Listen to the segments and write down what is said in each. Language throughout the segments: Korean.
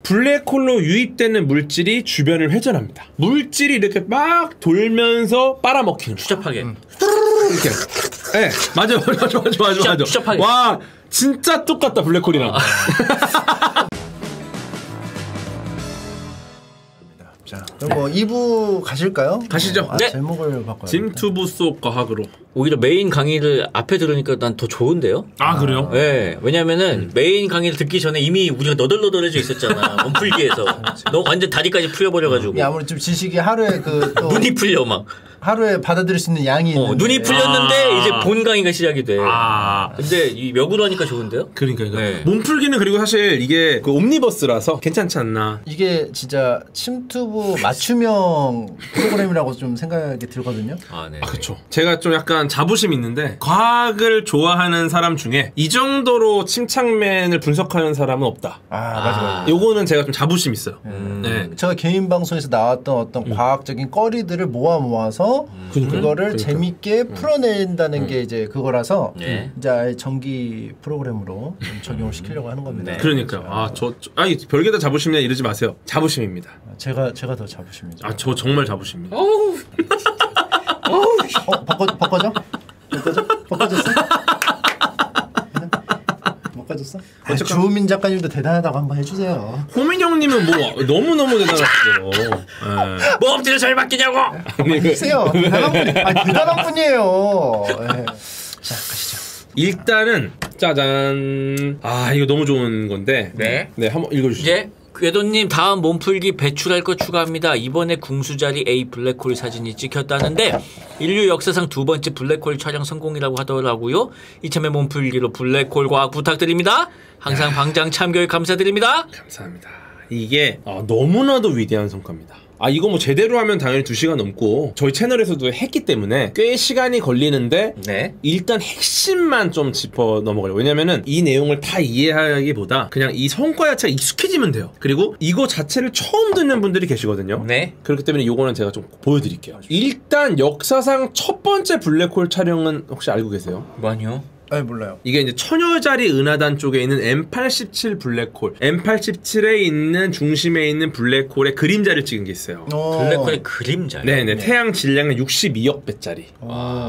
블랙홀로 유입되는 물질이 주변을 회전합니다. 물질이 이렇게 막 돌면서 빨아먹히는 거예요. 추잡하게. 이렇게. 네, 맞아. 추잡하게. 와, 진짜 똑같다 블랙홀이랑. 자, 그럼 뭐 2부 가실까요? 가시죠. 네. 제목을 바꿔요. 짐투부 속 과학으로. 오히려 메인 강의를 앞에 들으니까 난 더 좋은데요? 아, 그래요? 네. 왜냐면은 메인 강의를 듣기 전에 이미 우리가 너덜너덜해져 있었잖아. 몸풀기에서. 너 완전 다리까지 풀려버려가지고. 아무래도 좀 지식이 하루에 또 눈이 풀려 막. 하루에 받아들일 수 있는 양이 있는데. 눈이 풀렸는데 이제 본 강의가 시작이 돼. 아. 근데 이 역으로 하니까 좋은데요? 그러니까. 네. 몸풀기는 그리고 사실 이게 그 옴니버스라서 괜찮지 않나. 이게 진짜 침투부 맞춤형 프로그램이라고 좀 생각이 들거든요. 아, 네. 아, 그쵸. 제가 좀 약간 자부심이 있는데 과학을 좋아하는 사람 중에 이 정도로 침착맨을 분석하는 사람은 없다. 맞아. 요거는 제가 좀 자부심 있어요. 네. 제가 개인 방송에서 나왔던 어떤 과학적인 거리들을 모아서 그거를 재밌게 풀어낸다는 게 이제 그거라서 이제 아예 정기 프로그램으로 좀 적용을 시키려고 하는 겁니다. 네. 그러니까요. 아니 별게다 자부심이냐 이러지 마세요. 자부심입니다. 제가 더 자부심이죠. 저 정말 자부심입니다. 바꿔줘? 바꿔줬어? 바꿔줬어? 주호민 작가님도 대단하다고 한번 해주세요. 호민 형님은 뭐 너무너무 대단하시죠. 뭐 엎드려 잘 바뀌냐고! 해주세요. 대단한 분이에요. 네. 자, 가시죠. 일단은 짜잔. 이거 너무 좋은 건데. 네. 한번 읽어주시죠. 이제 궤도님 다음 몸풀기 배출할 거 추가합니다. 이번에 궁수자리 A 블랙홀 사진이 찍혔다는데 인류 역사상 2번째 블랙홀 촬영 성공이라고 하더라고요. 이참에 몸풀기로 블랙홀 과학 부탁드립니다. 항상 방장 참교육 감사드립니다. 감사합니다. 이게 너무나도 위대한 성과입니다. 이거 뭐 제대로 하면 당연히 2시간 넘고 저희 채널에서도 했기 때문에 꽤 시간이 걸리는데 일단 핵심만 좀 짚어 넘어가려고. 왜냐면은 이 내용을 다 이해하기보다 그냥 이 성과 자체가 익숙해지면 돼요. 그리고 이거 자체를 처음 듣는 분들이 계시거든요. 그렇기 때문에 이거는 제가 좀 보여드릴게요. 일단 역사상 첫 번째 블랙홀 촬영은 혹시 알고 계세요? 뭐아니요? 몰라요. 이게 이제 처녀자리 은하단 쪽에 있는 M87 블랙홀, M87에 있는 중심에 있는 블랙홀의 그림자를 찍은 게 있어요. 블랙홀의 그림자요? 네네. 태양 질량은 62억 배짜리.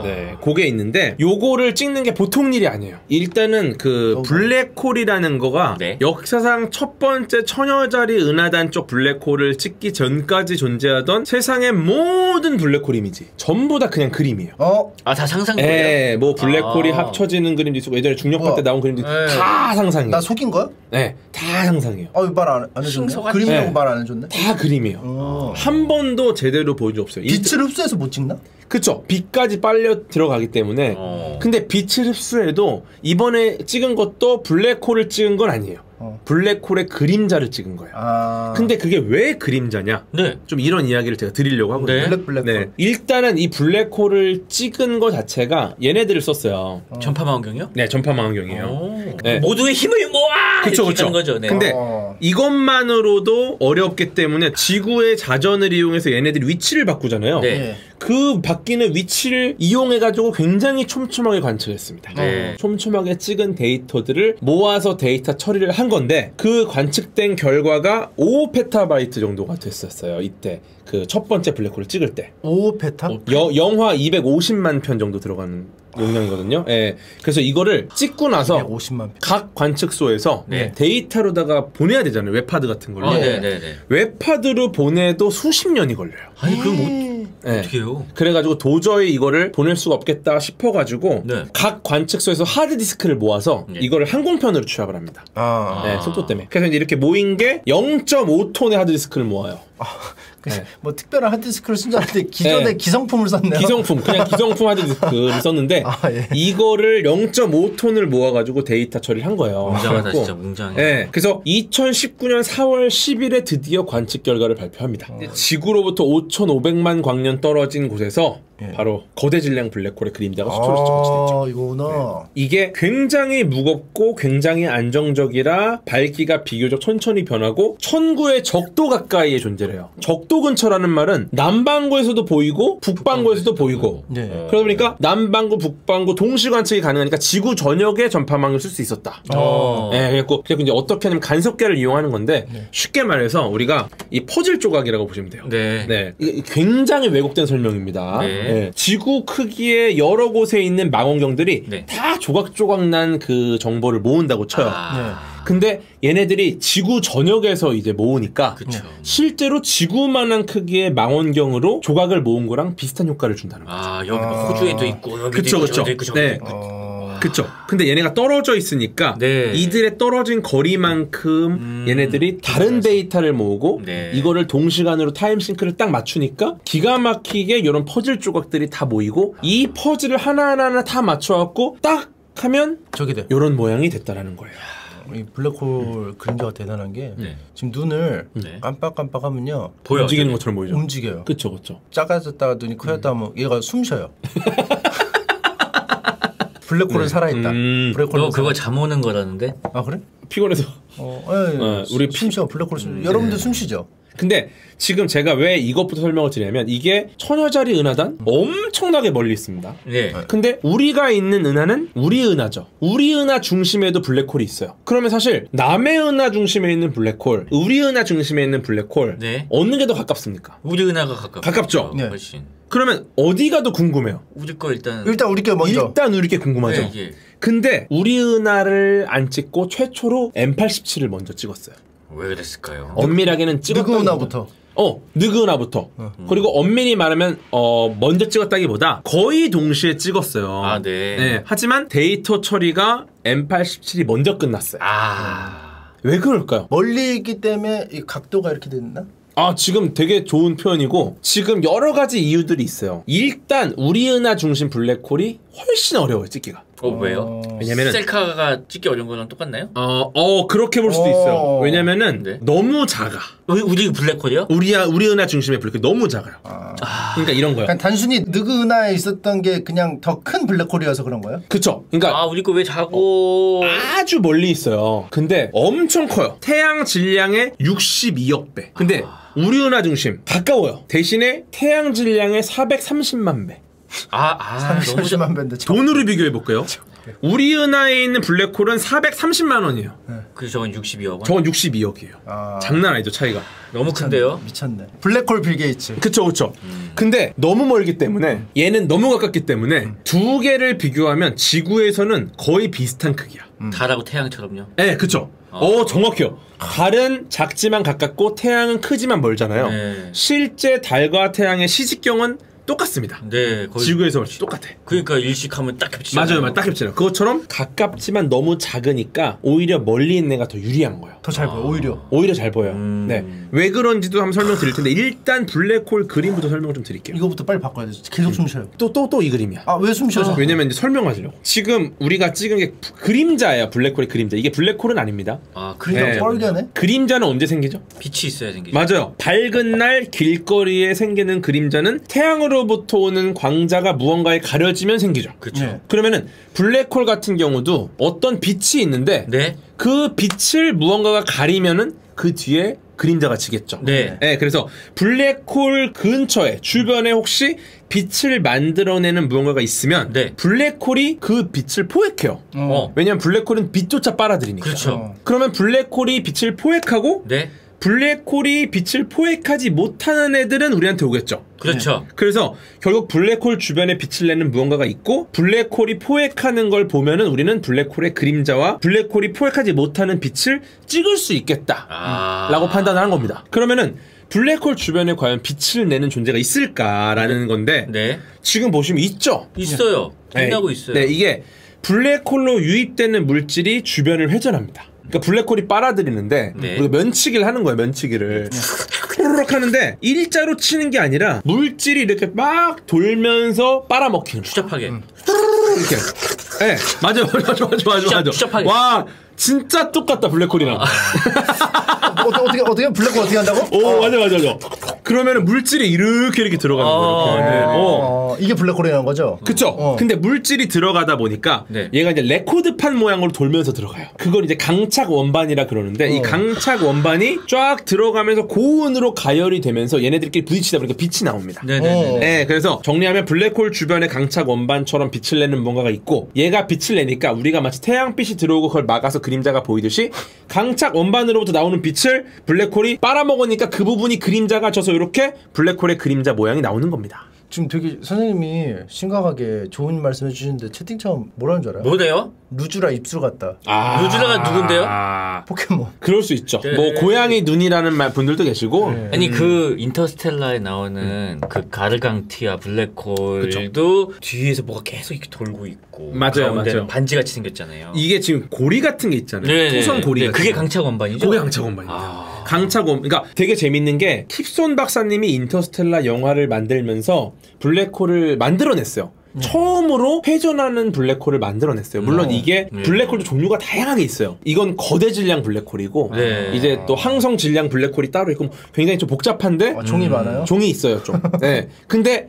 네, 그게 있는데 요거를 찍는 게 보통 일이 아니에요. 일단은 그 블랙홀이라는 거가 역사상 첫 번째 처녀자리 은하단 쪽 블랙홀을 찍기 전까지 존재하던 세상의 모든 블랙홀 이미지 전부 다 그냥 그림이에요. 다 상상이에요? 네, 뭐 블랙홀이 합쳐지는 그림도 있고 예전에 중력파 때 나온 그림도 다 상상이에요. 나 속인 거야? 네, 다 상상이에요. 말 안 해줬네. 그림이라고 말 안 해줬네. 다 그림이에요. 한 번도 제대로 보여준 적 없어요. 빛을 흡수해서 못 찍나? 그쵸. 빛까지 빨려 들어가기 때문에. 근데 빛을 흡수해도 이번에 찍은 것도 블랙홀을 찍은 건 아니에요. 블랙홀의 그림자를 찍은 거예요. 근데 그게 왜 그림자냐? 좀 이런 이야기를 제가 드리려고 하거든요. 블랙홀. 일단은 이 블랙홀을 찍은 거 자체가 얘네들을 썼어요. 전파망원경이요? 네, 전파망원경이에요. 네. 모두의 힘을 모아! 그쵸. 거죠. 근데 이것만으로도 어렵기 때문에 지구의 자전을 이용해서 얘네들이 위치를 바꾸잖아요. 그 바뀌는 위치를 이용해가지고 굉장히 촘촘하게 관측했습니다. 촘촘하게 찍은 데이터들을 모아서 데이터 처리를 한 건데 그 관측된 결과가 5페타바이트 정도가 됐었어요. 이때 그 첫 번째 블랙홀을 찍을 때 5페타? 영화 250만 편 정도 들어가는 용량이거든요. 그래서 이거를 찍고 나서 250만 편. 각 관측소에서 데이터로다가 보내야 되잖아요. 웹하드 같은 걸로. 웹하드로 보내도 수십 년이 걸려요. 그럼 어떻게 해요? 그래가지고 도저히 이거를 보낼 수가 없겠다 싶어가지고 각 관측소에서 하드디스크를 모아서 이거를 항공편으로 취합을 합니다. 속도 때문에. 그래서 이제 이렇게 모인 게 0.5톤의 하드디스크를 모아요. 뭐 특별한 하드디스크를 쓴 줄 알았는데 기존에 기성품을 썼네요. 그냥 기성품 하드디스크를 썼는데 이거를 0.5톤을 모아가지고 데이터 처리를 한 거예요. 웅장하다 진짜 웅장해. 그래서 2019년 4월 10일에 드디어 관측 결과를 발표합니다. 지구로부터 5,500만 광년 떨어진 곳에서 바로 거대 질량 블랙홀의 그림자가 수초로 찍어지죠. 이거구나. 이게 굉장히 무겁고 굉장히 안정적이라 밝기가 비교적 천천히 변하고 천구의 적도 가까이에 존재를 해요. 적도 근처라는 말은 남반구에서도 보이고 북반구에서도 보이고 그러다 보니까 남반구, 북반구 동시 관측이 가능하니까 지구 전역에 전파망을 쓸 수 있었다. 그래서 이제 어떻게 하냐면 간섭계를 이용하는 건데 쉽게 말해서 우리가 이 퍼즐 조각이라고 보시면 돼요. 이게 굉장히 왜곡된 설명입니다. 지구 크기의 여러 곳에 있는 망원경들이 다 조각조각 난 그 정보를 모은다고 쳐요. 근데 얘네들이 지구 전역에서 이제 모으니까 실제로 지구만한 크기의 망원경으로 조각을 모은 거랑 비슷한 효과를 준다는 거죠. 여기 호주에도 있고 여기도 그쵸. 그쵸. 근데 얘네가 떨어져 있으니까 이들의 떨어진 거리만큼 얘네들이 다른 데이터를 모으고 이거를 동시간으로 타임싱크를 딱 맞추니까 기가 막히게 이런 퍼즐 조각들이 다 모이고 이 퍼즐을 하나하나 다 맞춰갖고 딱 하면 저게 돼. 이런 모양이 됐다라는 거예요. 이 블랙홀 그림자가 대단한 게 지금 눈을 깜빡깜빡하면요 움직이는 것처럼 보이죠. 움직여요. 그쵸. 작아졌다가 눈이 커졌다 하면 얘가 숨 쉬어요. 블랙홀은 살아있다. 너 그거 잠 오는 거라는데? 아 그래? 피곤해서. 우리 숨 쉬어. 블랙홀 숨. 여러분들 숨 쉬죠. 근데 지금 제가 왜 이것부터 설명을 드리냐면 이게 천여자리 은하단 엄청나게 멀리 있습니다. 근데 우리가 있는 은하는 우리 은하죠. 우리 은하 중심에도 블랙홀이 있어요. 그러면 사실 남의 은하 중심에 있는 블랙홀, 우리 은하 중심에 있는 블랙홀 어느 게 더 가깝습니까? 우리 은하가 가깝죠. 훨씬. 그러면 어디가 더 궁금해요? 우리 거 일단 우리 게 먼저. 일단 우리 게 궁금하죠. 근데 우리 은하를 안 찍고 최초로 M87을 먼저 찍었어요. 왜 그랬을까요? 엄밀하게는 찍었던 느그 은하부터. 느그 은하부터. 그리고 엄밀히 말하면 먼저 찍었다기보다 거의 동시에 찍었어요. 하지만 데이터 처리가 M87이 먼저 끝났어요. 왜 그럴까요? 멀리 있기 때문에 이 각도가 이렇게 됐나? 지금 되게 좋은 표현이고 지금 여러 가지 이유들이 있어요. 일단 우리 은하 중심 블랙홀이 훨씬 어려워요, 찍기가. 왜요? 왜냐면은 셀카가 찍기 어려운 거랑 똑같나요? 그렇게 볼 수도 있어요. 왜냐면은 너무 작아. 우리 블랙홀이요? 우리 은하 중심의 블랙홀이 너무 작아요. 그러니까 이런 거요. 그러니까 단순히 느그 은하에 있었던 게 그냥 더 큰 블랙홀이어서 그런 거예요? 그쵸. 그러니까 우리 거 왜 작고 아주 멀리 있어요. 근데 엄청 커요. 태양 질량의 62억 배. 근데 우리 은하 중심 가까워요. 대신에 태양 질량의 430만 배. 30만 배인데 돈으로 비교해 볼게요. 우리 은하에 있는 블랙홀은 430만 원이에요. 그래서 저건 62억 원? 저건 62억이에요. 장난 아니죠, 차이가. 너무 큰데요? 미쳤네. 블랙홀 빌 게이츠. 그쵸. 근데 너무 멀기 때문에 얘는 너무 가깝기 때문에 두 개를 비교하면 지구에서는 거의 비슷한 크기야. 달하고 태양처럼요? 네, 그쵸. 정확해요. 달은 작지만 가깝고 태양은 크지만 멀잖아요. 실제 달과 태양의 시직경은 똑같습니다. 거의 지구에서 똑같아. 그러니까 일식하면 딱 겹치잖아요. 맞아요, 딱 겹치잖아요. 그것처럼 가깝지만 너무 작으니까 오히려 멀리 있는 애가 더 유리한 거예요. 더 잘 보여. 오히려 잘 보여요. 왜 그런지도 한번 설명드릴 텐데 일단 블랙홀 그림부터 설명 좀 드릴게요. 이거부터 빨리 바꿔야 돼. 계속 숨 쉬어요. 또 이 그림이야. 왜 숨 쉬어? 왜냐면 이제 설명하시려고. 지금 우리가 찍은 게 그림자예요. 블랙홀의 그림자. 이게 블랙홀은 아닙니다. 그림자 뻘개네? 그림자는 언제 생기죠? 빛이 있어야 생기죠. 맞아요. 밝은 날 길거리에 생기는 그림자는 태양으로부터 오는 광자가 무언가에 가려지면 생기죠. 그렇죠. 그러면은 블랙홀 같은 경우도 어떤 빛이 있는데 그 빛을 무언가가 가리면은 그 뒤에 그림자가 지겠죠. 그래서 블랙홀 근처에 주변에 혹시 빛을 만들어내는 무언가가 있으면 블랙홀이 그 빛을 포획해요. 왜냐면 블랙홀은 빛조차 빨아들이니까. 그렇죠. 그러면 블랙홀이 빛을 포획하고 블랙홀이 빛을 포획하지 못하는 애들은 우리한테 오겠죠. 그렇죠. 그래서 결국 블랙홀 주변에 빛을 내는 무언가가 있고 블랙홀이 포획하는 걸 보면은 우리는 블랙홀의 그림자와 블랙홀이 포획하지 못하는 빛을 찍을 수 있겠다 라고 판단을 한 겁니다. 그러면은 블랙홀 주변에 과연 빛을 내는 존재가 있을까라는 건데 지금 보시면 있죠. 있어요. 빛나고 있어요. 이게 블랙홀로 유입되는 물질이 주변을 회전합니다. 그러니까 블랙홀이 빨아들이는데 우리가 면치기를 하는 거예요. 면치기를 후루룩 하는데 일자로 치는 게 아니라 물질이 이렇게 막 돌면서 빨아먹히는 거예요. 추잡하게 이렇게. 맞아. 추잡하게. 와 진짜 똑같다 블랙홀이랑. 어떻게 블랙홀 어떻게 한다고? 맞아. 그러면은 물질이 이렇게 들어가는 거예요. 이게 블랙홀이라는 거죠? 그쵸. 근데 물질이 들어가다 보니까 얘가 이제 레코드판 모양으로 돌면서 들어가요. 그걸 이제 강착 원반이라 그러는데 이 강착 원반이 쫙 들어가면서 고온으로 가열이 되면서 얘네들끼리 부딪히다 보니까 빛이 나옵니다. 네, 그래서 정리하면 블랙홀 주변에 강착 원반처럼 빛을 내는 뭔가가 있고 얘가 빛을 내니까 우리가 마치 태양빛이 들어오고 그걸 막아서 그림자가 보이듯이 강착 원반으로부터 나오는 빛을 블랙홀이 빨아먹으니까 그 부분이 그림자가 져서 이렇게 블랙홀의 그림자 모양이 나오는 겁니다. 지금 되게 선생님이 심각하게 좋은 말씀 해주시는데 채팅창 뭐라는 줄 알아요? 뭐래요? 루즈라 입술 같다. 루즈라가 누군데요? 포켓몬. 그럴 수 있죠. 뭐 고양이 눈이라는 분들도 계시고. 아니 그 인터스텔라에 나오는 그 가르강티아 블랙홀도 뒤에서 뭐가 계속 이렇게 돌고 있고 맞아요. 반지같이 생겼잖아요. 이게 지금 고리 같은 게 있잖아요. 토성 고리 같은 그게 강착 원반이죠? 그게 강착 원반입니다. 강착 원반. 그러니까 되게 재밌는 게 킵손 박사님이 인터스텔라 영화를 만들면서 블랙홀을 만들어냈어요. 처음으로 회전하는 블랙홀을 만들어냈어요. 물론 이게 블랙홀도 종류가 다양하게 있어요. 이건 거대 질량 블랙홀이고 이제 또 항성 질량 블랙홀이 따로 있고 굉장히 좀 복잡한데 종이 많아요? 종이 있어요 좀. 네. 근데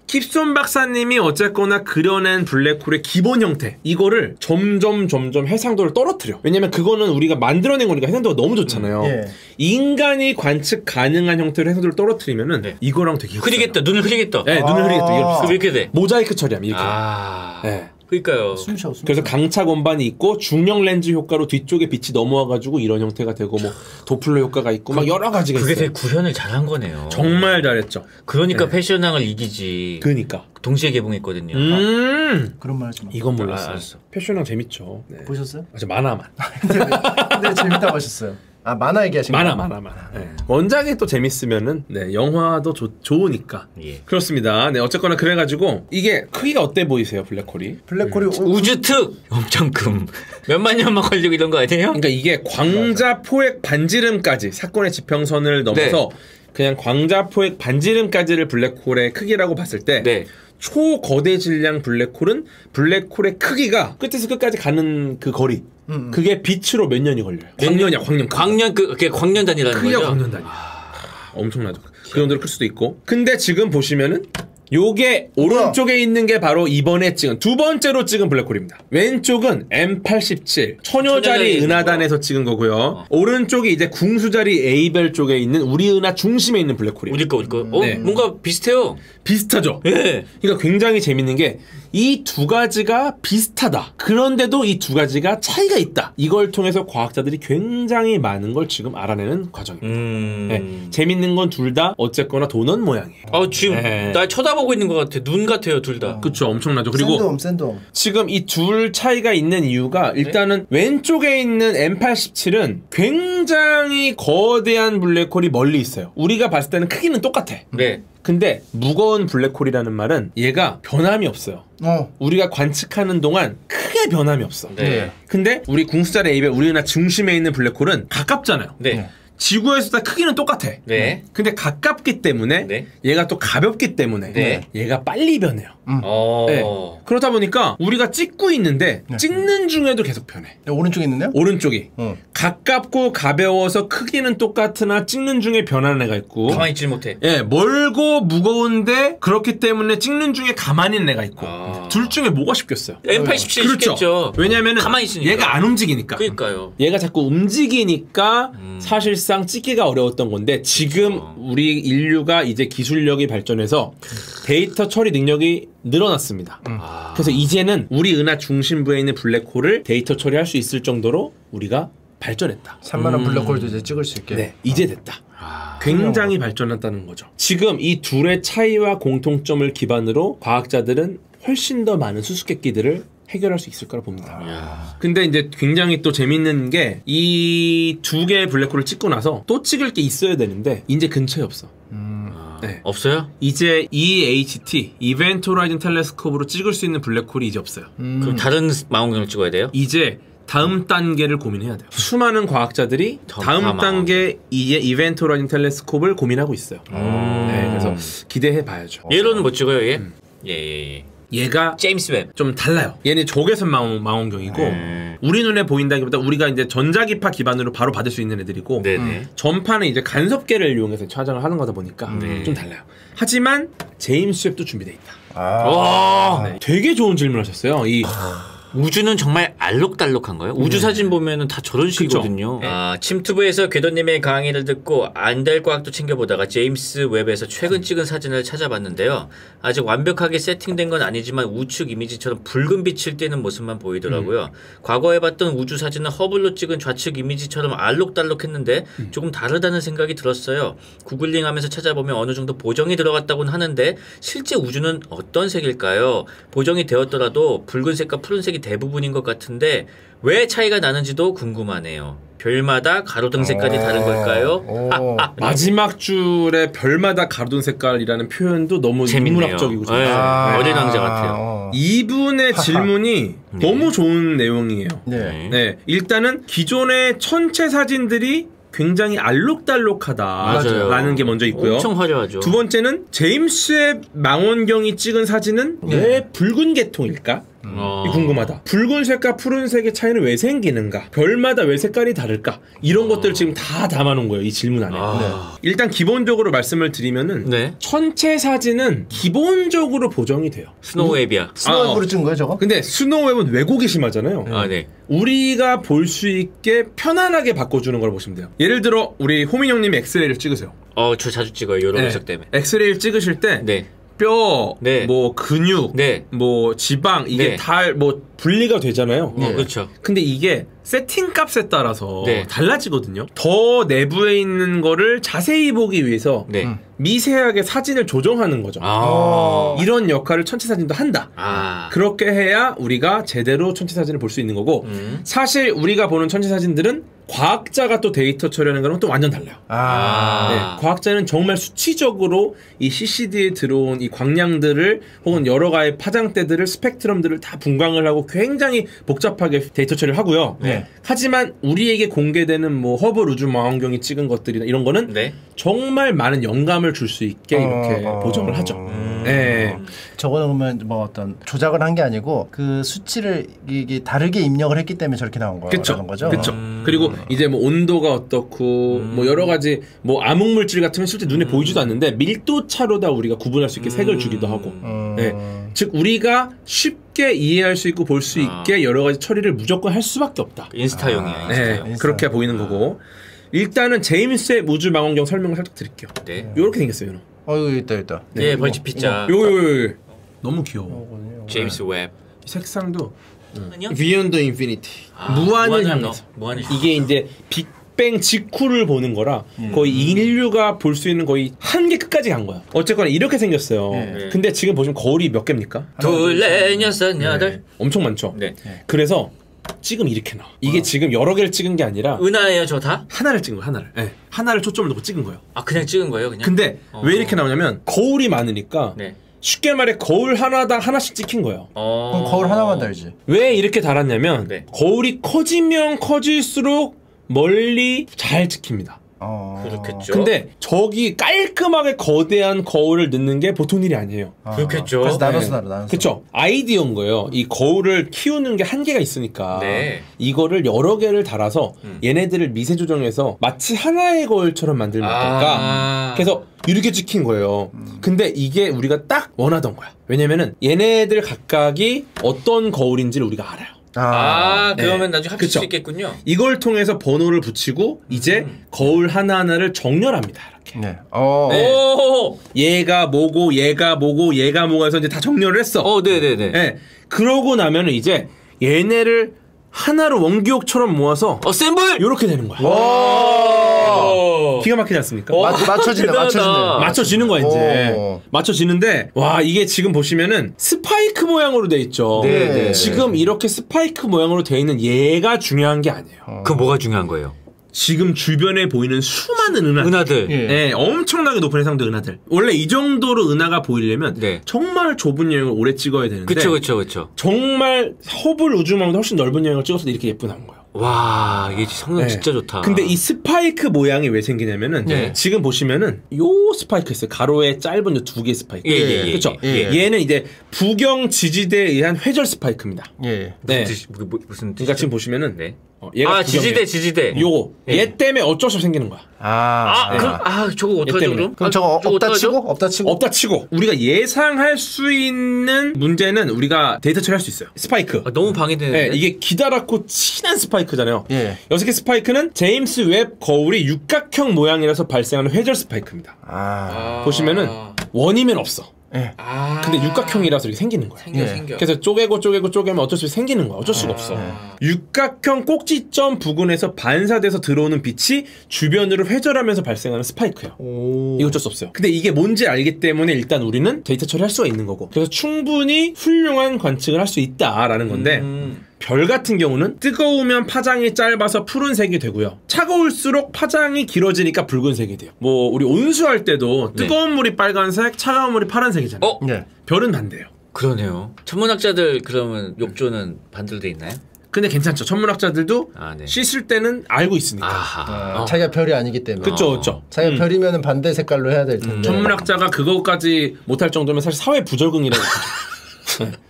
킵손 박사님이 어쨌거나 그려낸 블랙홀의 기본 형태 이거를 점점 해상도를 떨어뜨려. 왜냐면 그거는 우리가 만들어낸 거니까 해상도가 너무 좋잖아요. 인간이 관측 가능한 형태로 해상도를 떨어뜨리면은 이거랑 되게 흐리겠다. 눈을 흐리겠다. 네, 눈을 흐리겠다. 그럼 이렇게 돼. 모자이크 처리함 이렇게. 네. 그러니까요. 그래서 강착 원반이 있고 중력 렌즈 효과로 뒤쪽에 빛이 넘어와가지고 이런 형태가 되고 뭐 도플러 효과가 있고 막 여러 가지가 있어요. 그게 되게 구현을 잘한 거네요. 정말 잘했죠. 그러니까 패션왕을 이기지. 그러니까 동시에 개봉했거든요. 그런 말 하지 마. 이건 몰랐어요. 패션왕 재밌죠. 네. 보셨어요? 맞아 만화만. 근데 재밌다고 하셨어요. 만화 얘기하신 거예요? 만화. 네. 원작이 또 재밌으면은 영화도 좋으니까. 그렇습니다. 네, 어쨌거나 그래가지고 이게 크기가 어때 보이세요, 블랙홀이? 블랙홀이 우주특 엄청 금. 몇만 년만 걸리고 이런 거 아니에요? 그러니까 이게 광자 포획 반지름까지 사건의 지평선을 넘어서 그냥 광자 포획 반지름까지를 블랙홀의 크기라고 봤을 때. 초거대 질량 블랙홀은 블랙홀의 크기가 끝에서 끝까지 가는 그 거리 그게 빛으로 몇 년이 걸려요. 광년 그게 광년 단위라는 거죠? 크기가 광년 단위. 엄청나죠. 그 정도로 클 수도 있고. 근데 지금 보시면은 요게 오른쪽에 있는 게 바로 이번에 찍은 두 번째로 찍은 블랙홀입니다. 왼쪽은 M87 처녀자리 은하단에서 찍은 거고요. 오른쪽이 이제 궁수자리 A별 쪽에 있는 우리 은하 중심에 있는 블랙홀이에요. 우리 거. 뭔가 비슷해요. 비슷하죠. 그러니까 굉장히 재밌는 게 이 두 가지가 비슷하다. 그런데도 이 두 가지가 차이가 있다. 이걸 통해서 과학자들이 굉장히 많은 걸 지금 알아내는 과정입니다. 재밌는 건 둘 다 어쨌거나 도넛 모양이에요. 지금 날 쳐다보고 있는 것 같아. 눈 같아요, 둘 다. 그쵸, 엄청나죠. 그리고 샌드홈. 지금 이 둘 차이가 있는 이유가 일단은 왼쪽에 있는 M87은 굉장히 거대한 블랙홀이 멀리 있어요. 우리가 봤을 때는 크기는 똑같아. 근데 무거운 블랙홀이라는 말은 얘가 변함이 없어요. 우리가 관측하는 동안 크게 변함이 없어. 근데 우리 궁수자리 A별 우리 은하 중심에 있는 블랙홀은 가깝잖아요. 지구에서 다 크기는 똑같아. 근데 가깝기 때문에 얘가 또 가볍기 때문에 얘가 빨리 변해요. 그러다 보니까 우리가 찍고 있는데 찍는 중에도 계속 변해. 오른쪽에 있는데요? 오른쪽이 가깝고 가벼워서 크기는 똑같으나 찍는 중에 변하는 애가 있고 가만히 있지 못해. 멀고 무거운데 그렇기 때문에 찍는 중에 가만히 있는 애가 있고 둘 중에 뭐가 쉽겠어요? M87 쉽겠죠. 왜냐면은 가만히 있으니까. 얘가 안 움직이니까. 그러니까요. 얘가 자꾸 움직이니까 사실상 찍기가 어려웠던 건데 지금 우리 인류가 이제 기술력이 발전해서 데이터 처리 능력이 늘어났습니다. 그래서 이제는 우리 은하 중심부에 있는 블랙홀을 데이터 처리할 수 있을 정도로 우리가 발전했다. 산만한 블랙홀도 이제 찍을 수 있게. 이제 됐다. 굉장히 발전했다는 거죠. 지금 이 둘의 차이와 공통점을 기반으로 과학자들은 훨씬 더 많은 수수께끼들을 해결할 수 있을 거라 봅니다. 근데 이제 굉장히 또 재밌는 게 이 두 개의 블랙홀을 찍고 나서 또 찍을 게 있어야 되는데 이제 근처에 없어. 없어요? 이제 EHT 이벤트 호라이즌 텔레스콥으로 찍을 수 있는 블랙홀이 이제 없어요. 그럼 다른 망원경을 찍어야 돼요? 이제 다음 단계를 고민해야 돼요. 수많은 과학자들이 다음 단계 이벤트 호라이즌 텔레스콥을 고민하고 있어요. 그래서 기대해 봐야죠. 얘로는 못 찍어요, 얘? 얘가 제임스 웹. 좀 달라요. 얘는 적외선 망원경이고 우리 눈에 보인다기보다 우리가 이제 전자기파 기반으로 바로 받을 수 있는 애들이고 전파는 이제 간섭계를 이용해서 촬영을 하는 거다 보니까 좀 달라요. 하지만 제임스 웹도 준비돼 있다. 네, 되게 좋은 질문하셨어요. 우주는 정말 알록달록한가요? 우주 사진 보면은 다 저런 식이거든요. 침투부에서 궤도님의 강의를 듣고 안 될 과학도 챙겨보다가 제임스 웹에서 최근 찍은 사진을 찾아봤는데요. 아직 완벽하게 세팅된 건 아니지만 우측 이미지처럼 붉은 빛을 띠는 모습만 보이더라고요. 과거에 봤던 우주 사진은 허블로 찍은 좌측 이미지처럼 알록달록했는데 조금 다르다는 생각이 들었어요. 구글링하면서 찾아보면 어느 정도 보정이 들어갔다고는 하는데 실제 우주는 어떤 색일까요? 보정이 되었더라도 붉은색과 푸른색이 대부분인 것 같은데 왜 차이가 나는지도 궁금하네요. 별마다 가로등 색깔이 다른 걸까요? 마지막 줄에 별마다 가로등 색깔이라는 표현도 너무 인문학적이고 어린 왕자 같아요. 이분의 질문이 너무 좋은 내용이에요. 네. 일단은 기존의 천체 사진들이 굉장히 알록달록하다라는 게 먼저 있고요. 엄청 화려하죠. 두 번째는 제임스의 망원경이 찍은 사진은 왜 붉은 계통일까? 궁금하다. 붉은색과 푸른색의 차이는 왜 생기는가? 별마다 왜 색깔이 다를까? 이런 것들을 지금 다 담아놓은 거예요. 이 질문 안에. 일단 기본적으로 말씀을 드리면은 천체 사진은 기본적으로 보정이 돼요. 스노우웹이야. 스노우웹으로 찍은 거예요, 저거? 근데 스노우웹은 왜곡이 심하잖아요. 우리가 볼 수 있게 편안하게 바꿔주는 걸 보시면 돼요. 예를 들어 우리 호민 형님이 엑스레이를 찍으세요. 저 자주 찍어요. 요런 녀석 때문에. 엑스레이를 찍으실 때 뼈, 뭐 근육, 뭐 지방 이게 다 뭐 분리가 되잖아요. 그렇죠. 근데 이게 세팅 값에 따라서 달라지거든요. 더 내부에 있는 거를 자세히 보기 위해서 미세하게 사진을 조정하는 거죠. 이런 역할을 천체 사진도 한다. 그렇게 해야 우리가 제대로 천체 사진을 볼 수 있는 거고 사실 우리가 보는 천체 사진들은 과학자가 또 데이터 처리하는 거랑 또 완전 달라요. 과학자는 정말 수치적으로 이 CCD에 들어온 이 광량들을 혹은 여러 가지 파장대들을 스펙트럼들을 다 분광을 하고 굉장히 복잡하게 데이터 처리를 하고요. 하지만 우리에게 공개되는 뭐 허블 우주 망원경이 찍은 것들이나 이런 거는 정말 많은 영감을 줄 수 있게 이렇게 보정을 하죠. 저거는 그러면 뭐 어떤 조작을 한 게 아니고 그 수치를 이게 다르게 입력을 했기 때문에 저렇게 나온 거죠. 그렇죠. 그리고 이제 뭐 온도가 어떻고 뭐 여러 가지 뭐 암흑 물질 같은 건 실제 눈에 보이지도 않는데 밀도 차로 다 우리가 구분할 수 있게 색을 주기도 하고. 즉 우리가 쉽게 이해할 수 있고 볼 수 있게 여러 가지 처리를 무조건 할 수밖에 없다. 인스타용이야. 인스타용. 그렇게 보이는 거고. 일단은 제임스의 우주 망원경 설명을 살짝 드릴게요. 요렇게 생겼어요. 여기 있다. 벌집 피자. 요거 너무 귀여워. 제임스 웹. 색상도 Beyond Infinity. 무한을 향해서. 이게 이제 빅뱅 직후를 보는 거라 거의 인류가 볼 수 있는 거의 한계 끝까지 간 거야. 어쨌거나 이렇게 생겼어요. 근데 지금 보시면 거울이 몇 개입니까? 둘, 넷, 여섯, 여덟. 엄청 많죠. 그래서 지금 이렇게 나와. 이게 지금 여러 개를 찍은 게 아니라 은하예요, 저 다? 하나를 찍은 거야, 하나를. 하나를 초점을 놓고 찍은 거예요. 그냥 찍은 거예요, 그냥? 근데 왜 이렇게 나오냐면 거울이 많으니까 쉽게 말해 거울 하나당 하나씩 찍힌 거예요. 그럼 거울 하나만 달지. 왜 이렇게 달았냐면 거울이 커지면 커질수록 멀리 잘 찍힙니다. 그렇겠죠. 근데 저기 깔끔하게 거대한 거울을 넣는 게 보통 일이 아니에요. 그렇겠죠. 그래서 나눠서. 그렇죠. 아이디어인 거예요. 이 거울을 키우는 게 한계가 있으니까 이거를 여러 개를 달아서 얘네들을 미세 조정해서 마치 하나의 거울처럼 만들면 어떨까. 그래서 이렇게 찍힌 거예요. 근데 이게 우리가 딱 원하던 거야. 왜냐면은 얘네들 각각이 어떤 거울인지를 우리가 알아요. 그러면 나중에 합칠 수 있겠군요. 이걸 통해서 번호를 붙이고 이제 거울 하나하나를 정렬합니다. 이렇게. 얘가 뭐고 얘가 뭐고 얘가 뭐고 해서 이제 다 정렬을 했어. 그러고 나면은 이제 얘네를 하나로 원기옥처럼 모아서 어셈블! 이렇게 되는 거야. 기가 막히지 않습니까? 맞춰지는 거야 이제. 맞춰지는데 와 이게 지금 보시면은 스파이크 모양으로 돼 있죠. 지금 이렇게 스파이크 모양으로 돼 있는 얘가 중요한 게 아니에요. 그럼 뭐가 중요한 거예요? 지금 주변에 보이는 수많은 은하들. 엄청나게 높은 해상도 은하들. 원래 이 정도로 은하가 보이려면 정말 좁은 여행을 오래 찍어야 되는데 그쵸. 정말 허블 우주망원도 훨씬 넓은 여행을 찍어서 이렇게 예쁘게 나온 거예요. 와, 이게 성능 진짜 좋다. 근데 이 스파이크 모양이 왜 생기냐면은 지금 보시면은 요 스파이크 있어요. 가로에 짧은 요 두 개의 스파이크. 그렇죠. 얘는 이제 부경 지지대에 의한 회절 스파이크입니다. 무슨 그러니까 지금 보시면은 얘가 지지대. 요거 얘 때문에 어쩔 수 없이 생기는 거야. 저거 어떡하죠 그럼? 그럼 저거 없다 치고 우리가 예상할 수 있는 문제는 우리가 데이터 처리할 수 있어요. 스파이크. 너무 방해되는데. 이게 기다랗고 진한 스파이크잖아요. 6개 스파이크는 제임스 웹 거울이 육각형 모양이라서 발생하는 회절 스파이크입니다. 보시면은 원이면 없어. 근데 육각형이라서 이렇게 생기는 거야. 생겨. 그래서 쪼개면 어쩔 수 없이 생기는 거야. 어쩔 수가 없어. 육각형 꼭지점 부근에서 반사돼서 들어오는 빛이 주변으로 회절하면서 발생하는 스파이크예요. 이거 어쩔 수 없어요. 근데 이게 뭔지 알기 때문에 일단 우리는 데이터 처리할 수가 있는 거고, 그래서 충분히 훌륭한 관측을 할 수 있다라는 건데, 별 같은 경우는 뜨거우면 파장이 짧아서 푸른색이 되고요. 차가울수록 파장이 길어지니까 붉은색이 돼요. 뭐 우리 온수할 때도 뜨거운 물이 빨간색, 차가운 물이 파란색이잖아요. 별은 반대예요. 그러네요. 천문학자들 그러면 욕조는 반대로 돼 있나요? 근데 괜찮죠. 천문학자들도 씻을 때는 알고 있으니까. 자기가 별이 아니기 때문에. 그쵸. 자기가 별이면 반대 색깔로 해야 될 텐데. 천문학자가 그거까지 못할 정도면 사실 사회 부적응이라고 하죠.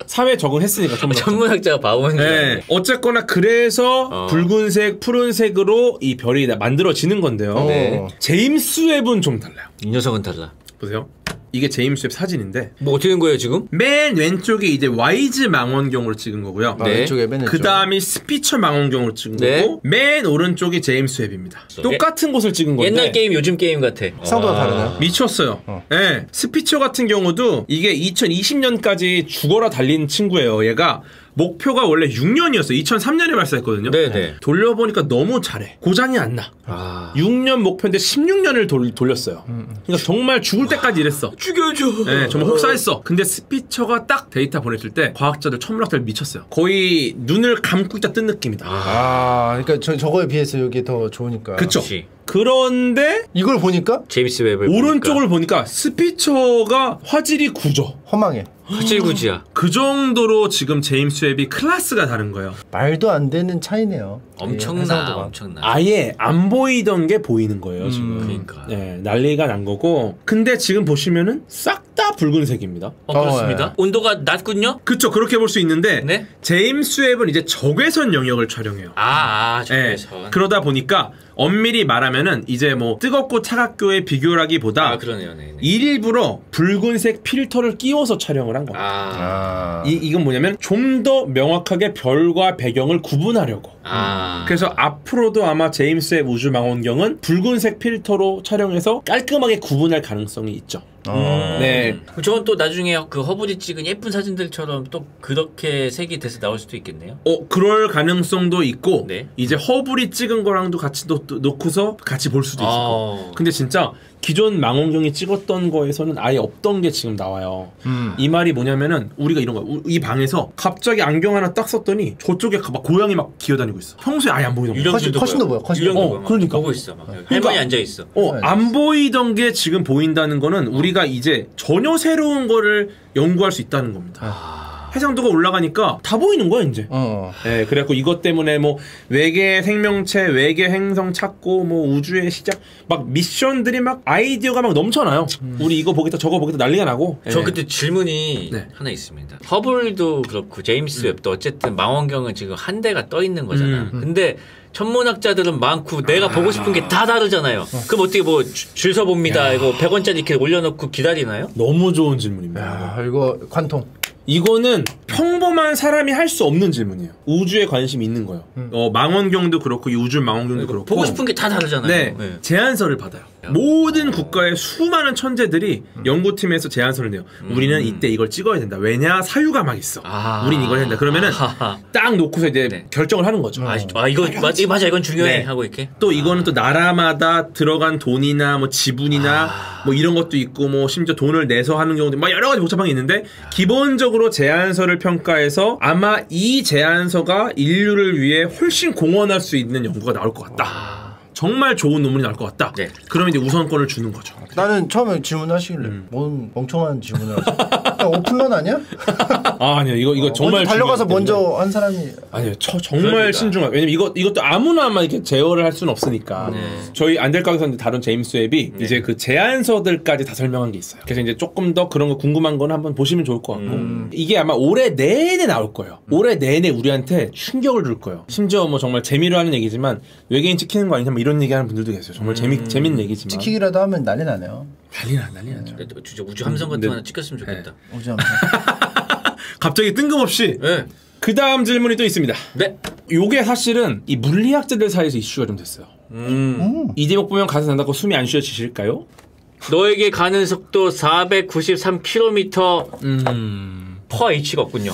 사회 적응했으니까 천문학자가 바보인데. 어쨌거나 그래서 붉은색, 푸른색으로 이 별이 만들어지는 건데요. 제임스 웹은 좀 달라요. 이 녀석은 달라. 보세요. 이게 제임스 웹 사진인데 뭐 어떻게 된 거예요 지금? 맨 왼쪽이 이제 와이즈 망원경으로 찍은 거고요. 왼쪽에 맨 왼쪽. 그 다음이 스피처 망원경으로 찍은 거고, 맨 오른쪽이 제임스 웹입니다. 똑같은 곳을 찍은 건데 옛날 게임 요즘 게임 같아. 성도가 다르네요. 미쳤어요. 스피처 같은 경우도 이게 2020년까지 죽어라 달린 친구예요. 얘가 목표가 원래 6년이었어요. 2003년에 발사했거든요. 돌려보니까 너무 잘해. 고장이 안 나. 6년 목표인데 16년을 돌렸어요. 그러니까 정말 죽을 때까지 일했어. 죽여줘. 정말 혹사했어. 근데 스피처가 딱 데이터 보냈을 때 과학자들, 천문학자들 미쳤어요. 거의 눈을 감고 있다 뜬 느낌이다. 그러니까 저거에 비해서 이게 더 좋으니까. 그쵸. 그런데 이걸 보니까 제임스 웹을 오른쪽을 보니까 스피처가 화질이 구져. 허망해. 화질구지야. 그 정도로 지금 제임스 웹이 클래스가 다른 거예요. 말도 안 되는 차이네요. 엄청나. 아예 안 보이던 게 보이는 거예요 지금. 그러니까. 난리가 난 거고. 근데 지금 보시면은 싹 다 붉은색입니다. 그렇습니다. 온도가 낮군요. 그쵸. 그렇게 볼 수 있는데 제임스 웹은 이제 적외선 영역을 촬영해요. 적외선. 그러다 보니까 엄밀히 말하면은 이제 뭐 뜨겁고 차갑고의 비교라기보다 그러네요. 일부러 붉은색 필터를 끼워서 촬영을 한 겁니다. 이건 뭐냐면 좀 더 명확하게 별과 배경을 구분하려고. 그래서 앞으로도 아마 제임스 웹 우주망원경은 붉은색 필터로 촬영해서 깔끔하게 구분할 가능성이 있죠. 저건 또 나중에 그 허블이 찍은 예쁜 사진들처럼 또 그렇게 색이 돼서 나올 수도 있겠네요. 그럴 가능성도 있고, 이제 허블이 찍은 거랑도 같이 놓고서 같이 볼 수도 있고. 근데 진짜 기존 망원경이 찍었던 거에서는 아예 없던 게 지금 나와요. 이 말이 뭐냐면은 우리가 이런 거야. 이 방에서 갑자기 안경 하나 딱 썼더니 저쪽에 막 고양이 막 기어다니고 있어. 평소에 아예 안 보이던 거. 커신도 보여. 그러니까 보고 있어. 할머니 앉아 있어. 안 보이던 게 지금 보인다는 거는 우리가 이제 전혀 새로운 거를 연구할 수 있다는 겁니다. 해상도가 올라가니까 다 보이는 거야 이제. 그래갖고 이것 때문에 뭐 외계 생명체, 외계 행성 찾고 뭐 우주의 시작 막 미션들이 막 아이디어가 막 넘쳐나요. 우리 이거 보겠다 저거 보겠다 난리가 나고. 저 그때 질문이 하나 있습니다. 허블도 그렇고 제임스 웹도 어쨌든 망원경은 지금 한 대가 떠 있는 거잖아. 근데 천문학자들은 많고 내가 보고 싶은 게 다 다르잖아요. 그럼 어떻게 뭐 줄 서 봅니다. 이거 100원짜리 이렇게 올려놓고 기다리나요? 너무 좋은 질문입니다. 이거 관통. 이거는 평범한 사람이 할 수 없는 질문이에요. 우주에 관심이 있는 거예요. 망원경도 그렇고 이 우주 망원경도 그렇고 보고 싶은 게 다 다르잖아요. 제안서를 받아요. 모든 국가의 수많은 천재들이 연구팀에서 제안서를 내요. 우리는 이때 이걸 찍어야 된다. 왜냐? 사유가 막 있어. 우린 이걸 해야 된다. 그러면은 딱 놓고서 이제 결정을 하는 거죠. 이거 맞아 이건 중요해 하고 이렇게. 또 이거는 또 나라마다 들어간 돈이나 뭐 지분이나 뭐 이런 것도 있고 뭐 심지어 돈을 내서 하는 경우도 막 여러 가지 복잡한 게 있는데 기본적으로 제안서를 평가해서 아마 이 제안서가 인류를 위해 훨씬 공헌할 수 있는 연구가 나올 것 같다. 정말 좋은 논문이 나올 것 같다. 네. 그러면 이제 우선권을 주는 거죠. 나는 처음에 질문하시길래 뭔 멍청한 질문을 하지? 오픈런 아니야? 아니요 이거 정말 먼저 달려가서 먼저 한 사람이 아니요 정말 신중한. 왜냐면 이것도 아무나 이렇게 제어를 할 수는 없으니까. 저희 안될각에서 다룬 제임스 웹이 이제 그 제안서들까지 다 설명한 게 있어요. 그래서 이제 조금 더 그런 거 궁금한 거는 한번 보시면 좋을 것 같고 이게 아마 올해 내내 나올 거예요. 올해 내내 우리한테 충격을 줄 거예요. 심지어 뭐 정말 재미로 하는 얘기지만 외계인 찍히는 거 아니냐 뭐 이런 얘기하는 분들도 계세요. 정말 재밌는 얘기지만 찍히기라도 하면 난리 나네요. 난리 나죠. 진짜 우주 함성 같은 거 하나 찍혔으면 좋겠다. 우주 함성. 갑자기 뜬금없이 네. 그 다음 질문이 또 있습니다. 네. 요게 사실은 이 물리학자들 사이에서 이슈가 좀 됐어요. 이 제목 보면 가슴 난다고 숨이 안 쉬어지실까요? 너에게 가는 속도 493km per h가 없군요.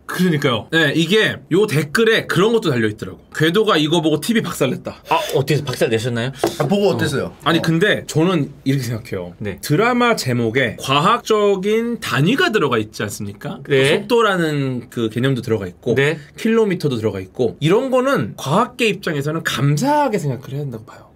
그러니까요. 네, 이게 요 댓글에 그런 것도 달려있더라고. 궤도가 이거 보고 TV 박살냈다. 아, 어떻게 박살 내셨나요? 보고 어땠어요? 아니 근데 저는 이렇게 생각해요. 네. 드라마 제목에 과학적인 단위가 들어가 있지 않습니까? 네. 속도라는 그 개념도 들어가 있고 네. 킬로미터도 들어가 있고 이런 거는 과학계 입장에서는 감사하게 생각을 해야 한다고 봐요.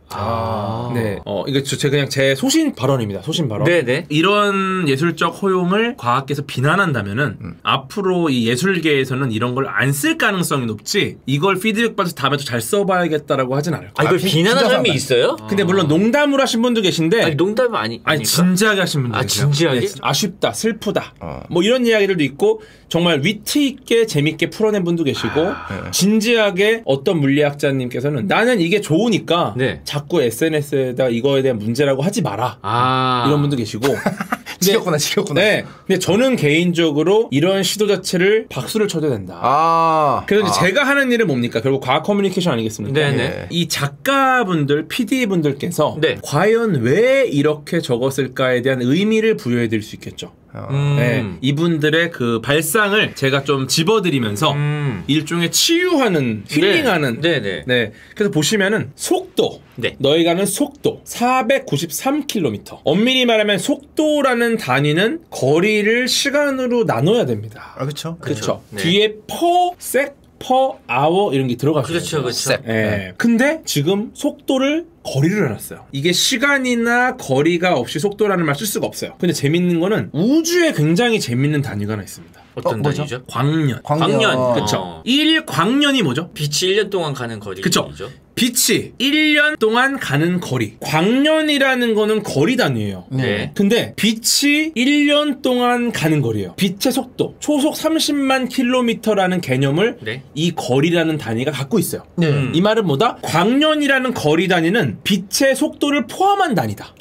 네. 이거 그냥 제 소신 발언입니다. 소신 발언. 네네. 이런 예술적 허용을 과학계에서 비난한다면은 앞으로 이 예술계에서는 이런 걸 안 쓸 가능성이 높지 이걸 피드백 받아서 다음에 더 잘 써봐야겠다라고 하진 않을 거예요. 이걸 비난하는 사람이 있어요? 근데 물론 농담으로 하신 분도 계신데 아니 농담 아니 진지하게 하신 분도 계세요. 진지하게? 네, 아쉽다 슬프다 뭐 이런 이야기들도 있고 정말 위트 있게 재밌게 풀어낸 분도 계시고 진지하게 어떤 물리학자님께서는 나는 이게 좋으니까 네. 자꾸 SNS에다 이거에 대한 문제라고 하지 마라 이런 분도 계시고 지겹구나. 네. 근데 저는 개인적으로 이런 시도 자체를 박수를 쳐줘야 된다. 그래서 이제 제가 하는 일은 뭡니까? 결국 과학 커뮤니케이션 아니겠습니까? 네네. 이 작가분들, PD분들께서 네. 과연 왜 이렇게 적었을까에 대한 의미를 부여해 드릴 수 있겠죠. 네, 이분들의 그 발상을 제가 좀 집어드리면서 일종의 치유하는, 힐링하는. 네네. 네. 그래서 보시면은 속도. 네. 너희 가는 속도 493km. 엄밀히 말하면 속도라는 단위는 거리를 시간으로 나눠야 됩니다. 그렇죠. 그렇죠. 네. 뒤에 per sec, per hour 이런 게 들어가죠. 그렇죠. 네. 근데 지금 속도를 거리를 해놨어요. 이게 시간이나 거리가 없이 속도라는 말 쓸 수가 없어요. 근데 재밌는 거는 우주에 굉장히 재밌는 단위가 하나 있습니다. 어떤 단위죠? 광년. 그렇죠. 1 광년이 뭐죠? 빛이 1년 동안 가는 거리죠. 그쵸. 빛이 1년 동안 가는 거리. 광년이라는 거는 거리 단위예요. 네. 근데 빛이 1년 동안 가는 거리예요. 빛의 속도. 초속 30만 킬로미터라는 개념을 네. 이 거리라는 단위가 갖고 있어요. 네. 이 말은 뭐다? 광년이라는 거리 단위는 빛의 속도를 포함한 단위다.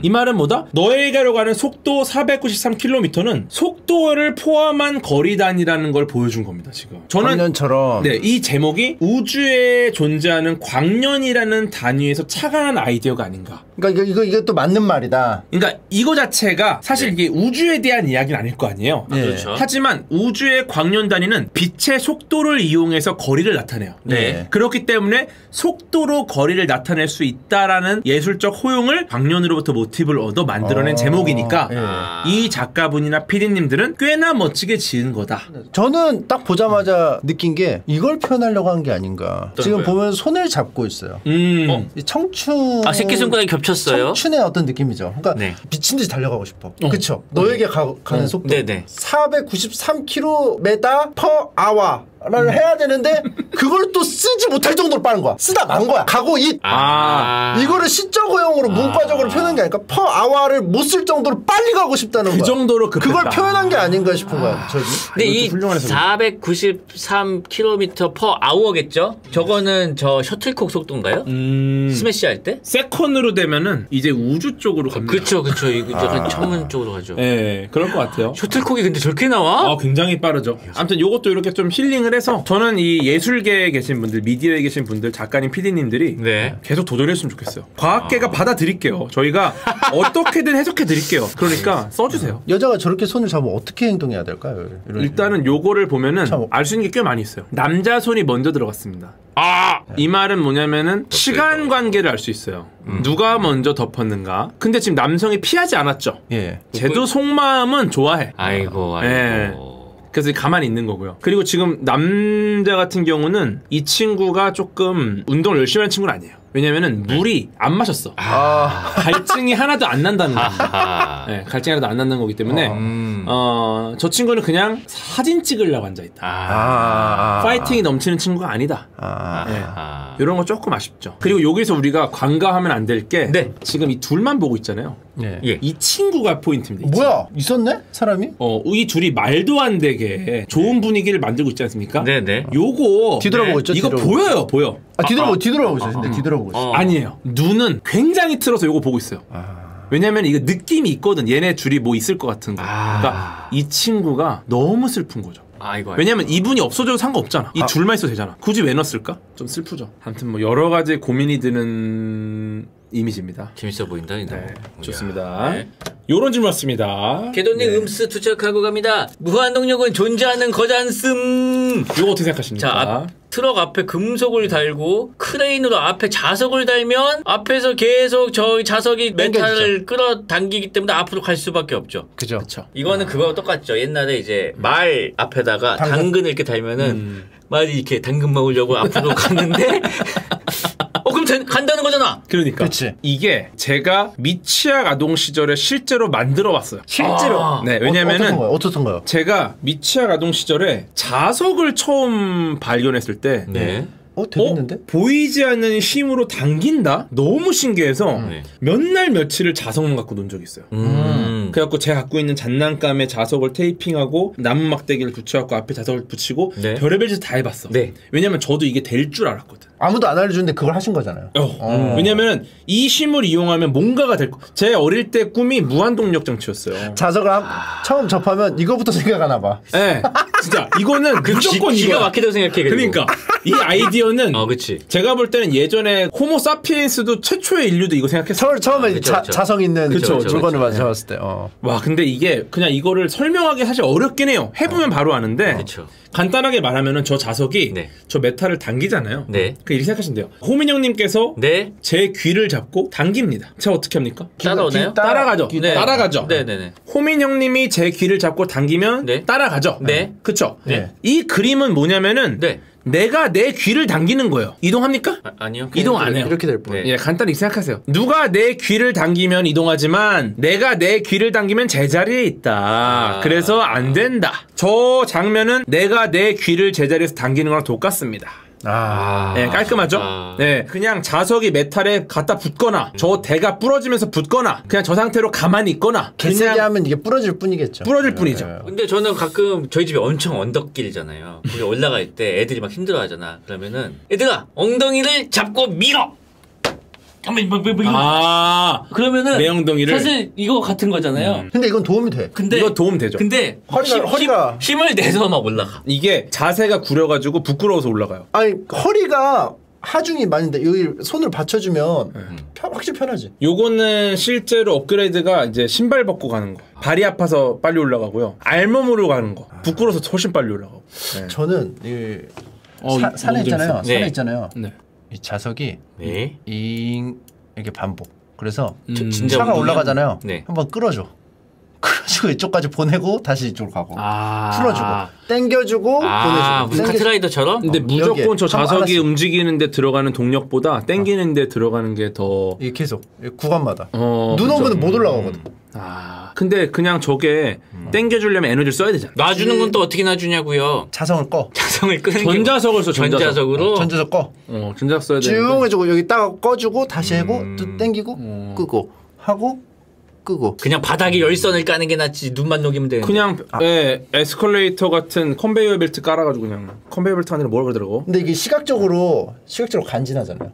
이 말은 뭐다? 너에게로 가는 속도 493km는 속도를 포함한 거리 단위라는 걸 보여준 겁니다. 지금 저는 광년처럼 네, 이 제목이 우주에 존재하는 광년이라는 단위에서 착안한 아이디어가 아닌가. 그러니까 이것도 맞는 말이다. 그러니까 이거 자체가 사실 이게 우주에 대한 이야기는 아닐 거 아니에요. 그렇죠. 하지만 우주의 광년 단위는 빛의 속도를 이용해서 거리를 나타내요. 네. 그렇기 때문에 속도로 거리를 나타낼 수 있다라는 예술적 호용을 광년으로부터 모티브를 얻어 만들어낸 제목이니까 이 작가분이나 PD님들은 꽤나 멋지게 지은 거다. 저는 딱 보자마자 느낀 게 이걸 표현하려고 한 게 아닌가. 지금 거예요? 보면 손을 잡고 있어요. 음. 이 청춘. 새끼손가락이 겹쳤어요. 청춘의 어떤 느낌이죠. 그러니까 네. 미친 듯이 달려가고 싶어. 그쵸? 너에게 가는 속도. 네네. 493km per hour. 를 해야 되는데 그걸 또 쓰지 못할 정도로 빠른 거야. 쓰다 만 거야. 가고 이거를 시적 허용으로 문과적으로 표현한 게 아니까 per hour를 못 쓸 정도로 빨리 가고 싶다는 거야. 그 정도로 급했다. 그걸 표현한 게 아닌가 싶은 거야. 저기. 근데 이 훌륭한 해석이네. 493km per hour겠죠? 저거는 저 셔틀콕 속도인가요? 스매시 할 때? 세컨으로 되면은 이제 우주 쪽으로 갑니다. 그쵸. 이거 약간 천문 쪽으로 가죠. 네, 그럴 것 같아요. 셔틀콕이 근데 저렇게 나와? 굉장히 빠르죠. 아무튼 요것도 이렇게 좀 힐링을 해서 저는 이 예술계에 계신 분들, 미디어에 계신 분들, 작가님, PD님들이 네. 계속 도전했으면 좋겠어요. 과학계가 받아들일게요. 저희가 어떻게든 해석해 드릴게요. 그러니까 써주세요. 여자가 저렇게 손을 잡으면 어떻게 행동해야 될까요? 일단은 요거를 보면은 알 수 있는 게 꽤 많이 있어요. 남자 손이 먼저 들어갔습니다. 이 말은 뭐냐면은 시간 관계를 알 수 있어요. 누가 먼저 덮었는가. 근데 지금 남성이 피하지 않았죠. 예. 쟤도 속마음은 좋아해. 아이고. 예. 그래서 가만히 있는 거고요. 그리고 지금 남자 같은 경우는 이 친구가 조금 운동을 열심히 하는 친구는 아니에요. 왜냐면은 물이 안 마셨어. 갈증이 하나도 안 난다는 겁니다. 네, 갈증이 하나도 안 난다는 거기 때문에 저 친구는 그냥 사진 찍으려고 앉아있다. 파이팅이 넘치는 친구가 아니다. 네. 이런 거 조금 아쉽죠. 그리고 여기서 우리가 관가하면 안 될 게 지금 이 둘만 보고 있잖아요. 이 친구가 포인트입니다. 뭐야? 있었네? 사람이? 이 둘이 말도 안 되게 좋은 분위기를 만들고 있지 않습니까? 네네. 요거 뒤돌아보고 있죠? 이거 뒤돌아보고. 보여. 뒤돌아보고 있어요. 근데 뒤돌아보고 있어. 아니에요. 눈은 굉장히 틀어서 요거 보고 있어요. 왜냐면 이거 느낌이 있거든. 얘네 둘이 뭐 있을 것 같은 거. 그러니까 이 친구가 너무 슬픈 거죠. 왜냐면 이분이 없어져도 상관없잖아. 이 둘만 있어도 되잖아. 굳이 왜 넣었을까? 좀 슬프죠. 아무튼 뭐 여러 가지 고민이 드는 이미지입니다. 재밌어 보인다. 네, 좋습니다. 요런 질문 왔습니다. 개돈님 음스 투척하고 갑니다. 무한동력은 존재하는 거잖음. 요거 어떻게 생각하십니까? 자, 트럭 앞에 금속을 달고 크레인으로 앞에 자석을 달면 앞에서 계속 저 자석이 메탈을 끌어당기기 때문에 앞으로 갈 수밖에 없죠. 그죠. 이거는 그거랑 똑같죠. 옛날에 이제 말 앞에다가 당근을 이렇게 달면은 말이 이렇게 당근 먹으려고 앞으로 갔는데 그럼 간다는 거잖아. 그러니까. 그치. 이게 제가 미취학 아동 시절에 실제로 만들어 왔어요. 실제로? 네, 왜냐면은 어떻던가요? 제가 미취학 아동 시절에 자석을 처음 발견했을 때 되겠는데? 보이지 않는 힘으로 당긴다? 너무 신기해서 몇 날 며칠을 자석만 갖고 논 적이 있어요. 그래갖고 제가 갖고 있는 장난감에 자석을 테이핑하고 나무 막대기를 붙여갖고 앞에 자석을 붙이고 별의별 짓 다 해봤어. 왜냐면 저도 이게 될 줄 알았거든. 아무도 안 알려주는데 그걸 하신 거잖아요. 왜냐면 이 힘을 이용하면 뭔가가 될 거. 제 어릴 때 꿈이 무한동력 장치였어요. 자석을 처음 접하면 이거부터 생각하나 봐. 네, 진짜 이거는 무조건 기가 막히다고 생각해. 그러니까 이 아이디어는 그치. 제가 볼 때는 예전에 호모 사피엔스도 최초의 인류도 이거 생각했어요. 처음에 자석 있는 물건을 만져봤을 때. 와, 근데 이게 그냥 이거를 설명하기 사실 어렵긴 해요. 해보면 바로 아는데. 간단하게 말하면은 저 자석이 저 메탈을 당기잖아요. 이렇게 생각하시면 돼요. 호민 형님께서 제 귀를 잡고 당깁니다. 제가 어떻게 합니까? 따라오나요? 따라가죠. 따라가죠. 호민 형님이 제 귀를 잡고 당기면 따라가죠. 그쵸? 이 그림은 뭐냐면은 내가 내 귀를 당기는 거예요. 이동합니까? 아니요. 이동 안 해요. 이렇게 될 뿐. 간단히 생각하세요. 누가 내 귀를 당기면 이동하지만 내가 내 귀를 당기면 제자리에 있다. 그래서 안 된다. 저 장면은 내가 내 귀를 제자리에서 당기는 거랑 똑같습니다. 깔끔하죠? 그냥 자석이 메탈에 갖다 붙거나 저 대가 부러지면서 붙거나 그냥 저 상태로 가만히 있거나 개세게 하면 이게 부러질 뿐이겠죠. 부러질 뿐이죠. 근데 저는 가끔 저희 집이 엄청 언덕길이잖아요. 거기 올라갈 때 애들이 막 힘들어하잖아. 그러면은 얘들아 엉덩이를 잡고 밀어. 그러면은 내 엉덩이를 사실 이거 같은 거잖아요. 근데 이건 도움이 돼. 이거 도움 되죠. 근데 허리가 힘을 내서 막 올라가. 이게 자세가 구려가지고 부끄러워서 올라가요. 아니 허리가 하중이 많은데 여기 손을 받쳐주면 확실히 편하지. 요거는 실제로 업그레이드가 이제 신발 벗고 가는 거. 발이 아파서 빨리 올라가고요. 알몸으로 가는 거. 부끄러워서 훨씬 빨리 올라가고. 저는 산에 있잖아요. 산에 있잖아요. 이 자석이 이렇게 반복. 그래서 차가 올라가잖아요. 한번 끌어줘. 그래가지고 이쪽까지 보내고 다시 이쪽으로 가고 풀어주고 땡겨주고 보내주고. 카트라이더처럼? 근데 무조건 저 자석이 움직이는데 들어가는 동력보다 땡기는데 들어가는 게 더 계속 구간마다 눈 오면 못 올라가거든. 근데 그냥 저게 땡겨주려면 에너지를 써야 되잖아. 놔주는 건 또 어떻게 놔주냐고요. 자석을 꺼. 자석을 끄는 전자석을 써. 전자석으로. 전자석 꺼. 전자석 써야 돼. 쭉 해주고 여기다가 꺼주고 다시 하고 또 땡기고 끄고 하고 끄고. 그냥 바닥에 열선을 까는 게 낫지 눈만 녹이면 되는데. 그냥 에스컬레이터 같은 컨베이어 벨트 깔아가지고 그냥 컨베이어 벨트 아니라 뭐라 그러더라고. 근데 이게 시각적으로 간지나잖아요.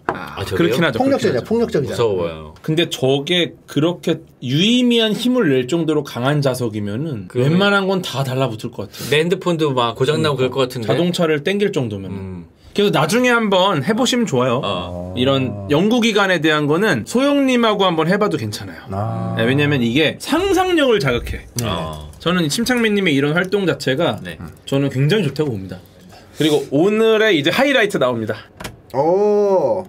그렇긴 하죠. 폭력적이잖아. 무서워요. 근데 저게 그렇게 유의미한 힘을 낼 정도로 강한 자석이면은 웬만한 건 다 달라붙을 것 같아요. 내 핸드폰도 막 고장나고 그럴 것 같은데. 자동차를 땡길 정도면. 그래서 나중에 한번 해보시면 좋아요. 이런 연구기관에 대한 거는 소영님하고 한번 해봐도 괜찮아요. 왜냐면 이게 상상력을 자극해. 저는 침착맨님의 이런 활동 자체가 저는 굉장히 좋다고 봅니다. 그리고 오늘의 이제 하이라이트 나옵니다.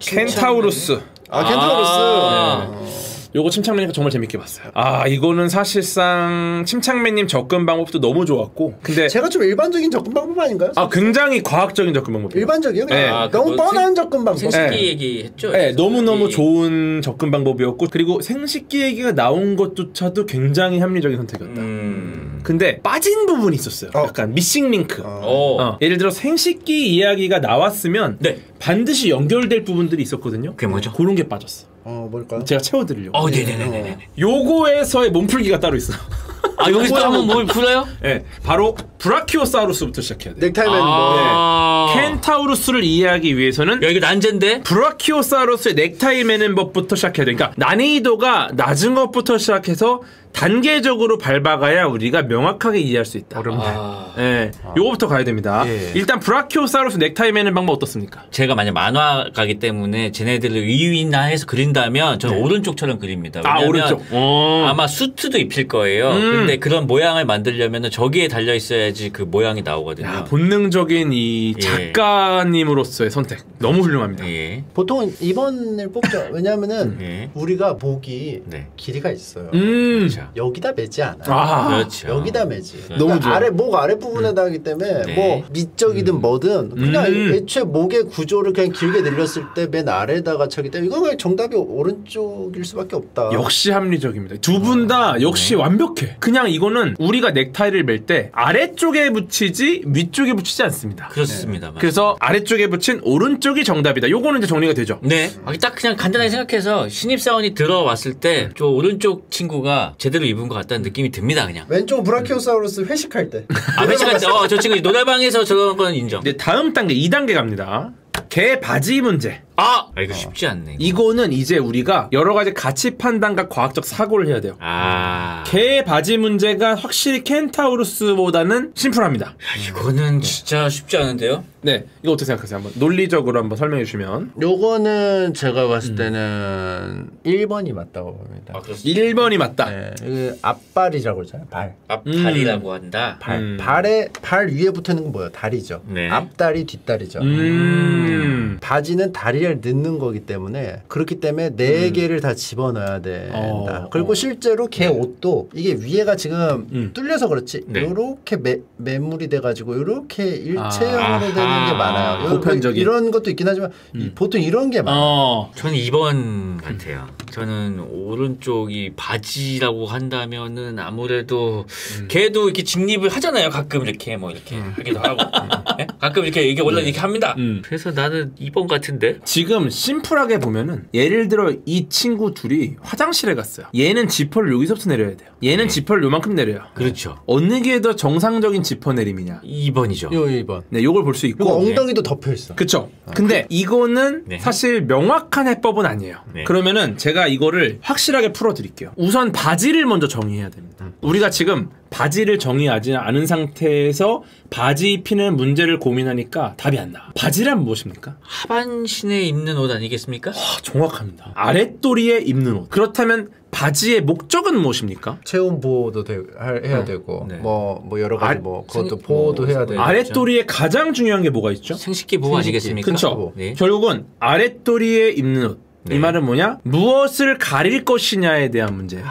켄타우루스. 켄타우루스. 요거 침착맨이니까 정말 재밌게 봤어요. 아 이거는 사실상 침착맨님 접근 방법도 너무 좋았고 근데 제가 좀 일반적인 접근 방법 아닌가요? 아 굉장히 과학적인 접근 방법. 일반적이요? 네. 너무 뻔한 접근 방법. 생식기 네. 얘기했죠. 네, 너무너무 좋은 접근 방법이었고 그리고 생식기 얘기가 나온 것조차도 굉장히 합리적인 선택이었다. 근데 빠진 부분이 있었어요. 약간 미싱 링크. 예를 들어 생식기 이야기가 나왔으면 네. 반드시 연결될 부분들이 있었거든요. 그게 뭐죠? 그런 게 빠졌어. 뭘까요? 제가 채워드리려고. 네네네네. 요거에서의 몸풀기가 따로 있어요. 아 여기서 또 한번 뭘 풀어요? 네, 바로 브라키오사우루스부터 시작해야 돼요. 넥타이맨 켄타우루스를 이해하기 위해서는 야 이거 난제인데? 브라키오사우루스의 넥타이 매는 법부터 시작해야 돼. 그러니까 난이도가 낮은 것부터 시작해서 단계적으로 밟아가야 우리가 명확하게 이해할 수 있다. 어렵네. 네, 요거부터 가야 됩니다. 예. 일단 브라키오사우루스 넥타이 매는 방법 어떻습니까? 제가 만약 만화가기 때문에 쟤네들을 의인화해서 그린다면 저는 오른쪽처럼 그립니다. 왜냐면 오른쪽. 아마 수트도 입힐 거예요. 근데 그런 모양을 만들려면 저기에 달려 있어야지 그 모양이 나오거든요. 야, 본능적인 이 작가님으로서의 선택 너무 훌륭합니다. 예. 보통 2번을 뽑죠. 왜냐하면은 예. 우리가 목이 네. 길이가 있어요. 그렇죠. 여기다 매지 않아. 그렇죠. 여기다 매지. 너무 좋아. 목 아래 부분에다 하기 때문에 네. 뭐 밑적이든 뭐든 그냥 애초에 목의 구조를 그냥 길게 늘렸을 때 맨 아래에다가 차기 때문에 이건 그냥 정답이 오른쪽일 수밖에 없다. 역시 합리적입니다. 두 분 다 역시 완벽해. 그냥 이거는 우리가 넥타이를 멜 때 아래쪽에 붙이지 위쪽에 붙이지 않습니다. 그렇습니다. 그래서 아래쪽에 붙인 오른쪽이 정답이다. 요거는 이제 정리가 되죠. 네. 딱 그냥 간단하게 생각해서 신입사원이 들어왔을 때 저 오른쪽 친구가 제대로 입은 것 같다는 느낌이 듭니다. 그냥. 왼쪽 브라키오사우루스 회식할 때. 회식할 때 저 친구 노래방에서 저런 건 인정. 이제 다음 단계 2단계 갑니다. 개 바지 문제. 이거 쉽지 않네. 이거는 이제 우리가 여러 가지 가치 판단과 과학적 사고를 해야 돼요. 개 바지 문제가 확실히 켄타우루스보다는 심플합니다. 이거는 진짜 쉽지 않은데요? 네, 이거 어떻게 생각하세요? 한번 논리적으로 한번 설명해 주시면. 요거는 제가 봤을 때는 1번이 맞다고 봅니다. 1번이 맞다. 네, 그 앞발이라고 그러잖아요. 발. 앞다리라고 한다. 발 위에 붙어 있는 건 뭐예요? 다리죠. 네. 앞다리, 뒷다리죠. 바지는 다리를 넣는 거기 때문에 그렇기 때문에 4개를 다 집어넣어야 된다. 그리고 실제로 개 옷도 이게 위에가 지금 뚫려서 그렇지 요렇게 매물이 돼가지고 요렇게 일체형으로 되는 게 많아요. 보편적인. 이런 것도 있긴 하지만 보통 이런 게 많아요. 저는 2번 같아요. 저는 오른쪽이 바지라고 한다면은 아무래도 걔도 이렇게 직립을 하잖아요. 가끔 이렇게 뭐 이렇게 하기도 하고 네? 가끔 이렇게 원래 이렇게 합니다. 그래서 나는 2번 같은데. 지금 심플하게 보면은 예를 들어 이 친구 둘이 화장실에 갔어요. 얘는 지퍼를 여기서부터 내려야 돼요. 얘는 지퍼를 요만큼 내려요. 그렇죠. 어느 게 더 정상적인 지퍼 내림이냐? 2번이죠. 요 2번. 네, 요걸 볼 수 있고. 엉덩이도 덮여 있어. 그쵸. 근데 이거는 사실 명확한 해법은 아니에요. 그러면은 제가 이거를 확실하게 풀어드릴게요. 우선 바지를 먼저 정의해야 됩니다. 우리가 지금 바지를 정의하지 않은 상태에서 바지 입히는 문제를 고민하니까 답이 안 나와. 바지란 무엇입니까? 하반신에 입는 옷 아니겠습니까? 정확합니다. 아랫도리에 입는 옷. 그렇다면 바지의 목적은 무엇입니까? 체온 보호도 해야 되고 뭐 여러 가지 그것도 보호도 해야 되고. 아랫도리에 가장 중요한 게 뭐가 있죠? 생식기 보호 아니겠습니까? 그렇죠. 결국은 아랫도리에 입는 옷. 이 말은 뭐냐? 무엇을 가릴 것이냐에 대한 문제.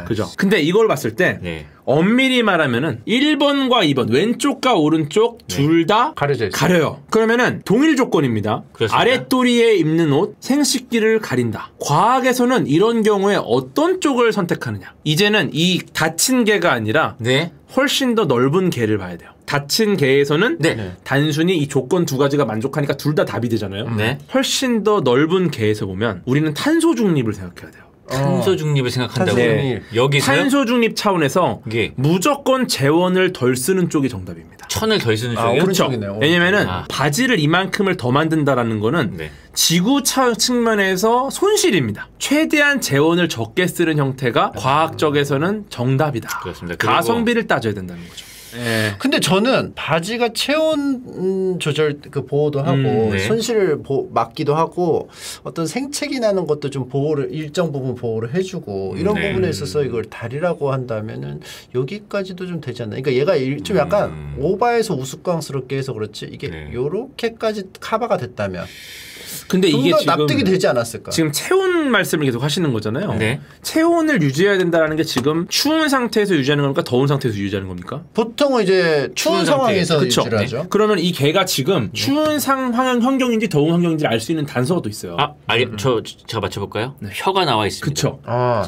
그죠? 근데 이걸 봤을 때 엄밀히 말하면은 1번과 2번 왼쪽과 오른쪽 둘 다 가려요. 그러면은 동일 조건입니다. 그렇습니다. 아랫도리에 입는 옷, 생식기를 가린다. 과학에서는 이런 경우에 어떤 쪽을 선택하느냐? 이제는 이 닫힌 개가 아니라 훨씬 더 넓은 개를 봐야 돼요. 닫힌 개에서는 단순히 이 조건 두 가지가 만족하니까 둘 다 답이 되잖아요. 훨씬 더 넓은 개에서 보면 우리는 탄소 중립을 생각해야 돼요. 탄소 중립을 생각한다고. 여기서요? 탄소 중립 차원에서 무조건 재원을 덜 쓰는 쪽이 정답입니다. 천을 덜 쓰는 쪽이요? 그렇죠. 왜냐면은 바지를 이만큼을 더 만든다라는 거는 지구 측면에서 손실입니다. 최대한 재원을 적게 쓰는 형태가 과학적에서는 정답이다. 그렇습니다. 가성비를 따져야 된다는 거죠. 근데 저는 바지가 체온 조절 그 보호도 하고 손실을 막기도 하고 어떤 생채기 나는 것도 좀 보호를 일정 부분 보호를 해주고 이런 부분에 있어서 이걸 다리라고 한다면은 여기까지도 좀 되지 않나? 그러니까 얘가 좀 약간 오바해서 우스꽝스럽게 해서 그렇지 이게 요렇게까지 커버가 됐다면 근데 좀 이게 더 지금 납득이 되지 않았을까? 지금 체온 말씀을 계속 하시는 거잖아요. 네. 체온을 유지해야 된다는 게 지금 추운 상태에서 유지하는 겁니까? 더운 상태에서 유지하는 겁니까? 보통은 이제 추운 상황에서 그쵸? 유지를 하죠. 그러면 이 개가 지금 추운 환경인지 더운 환경인지를 알 수 있는 단서가 또 있어요. 제가 맞춰볼까요? 혀가 나와 있습니다. 그쵸.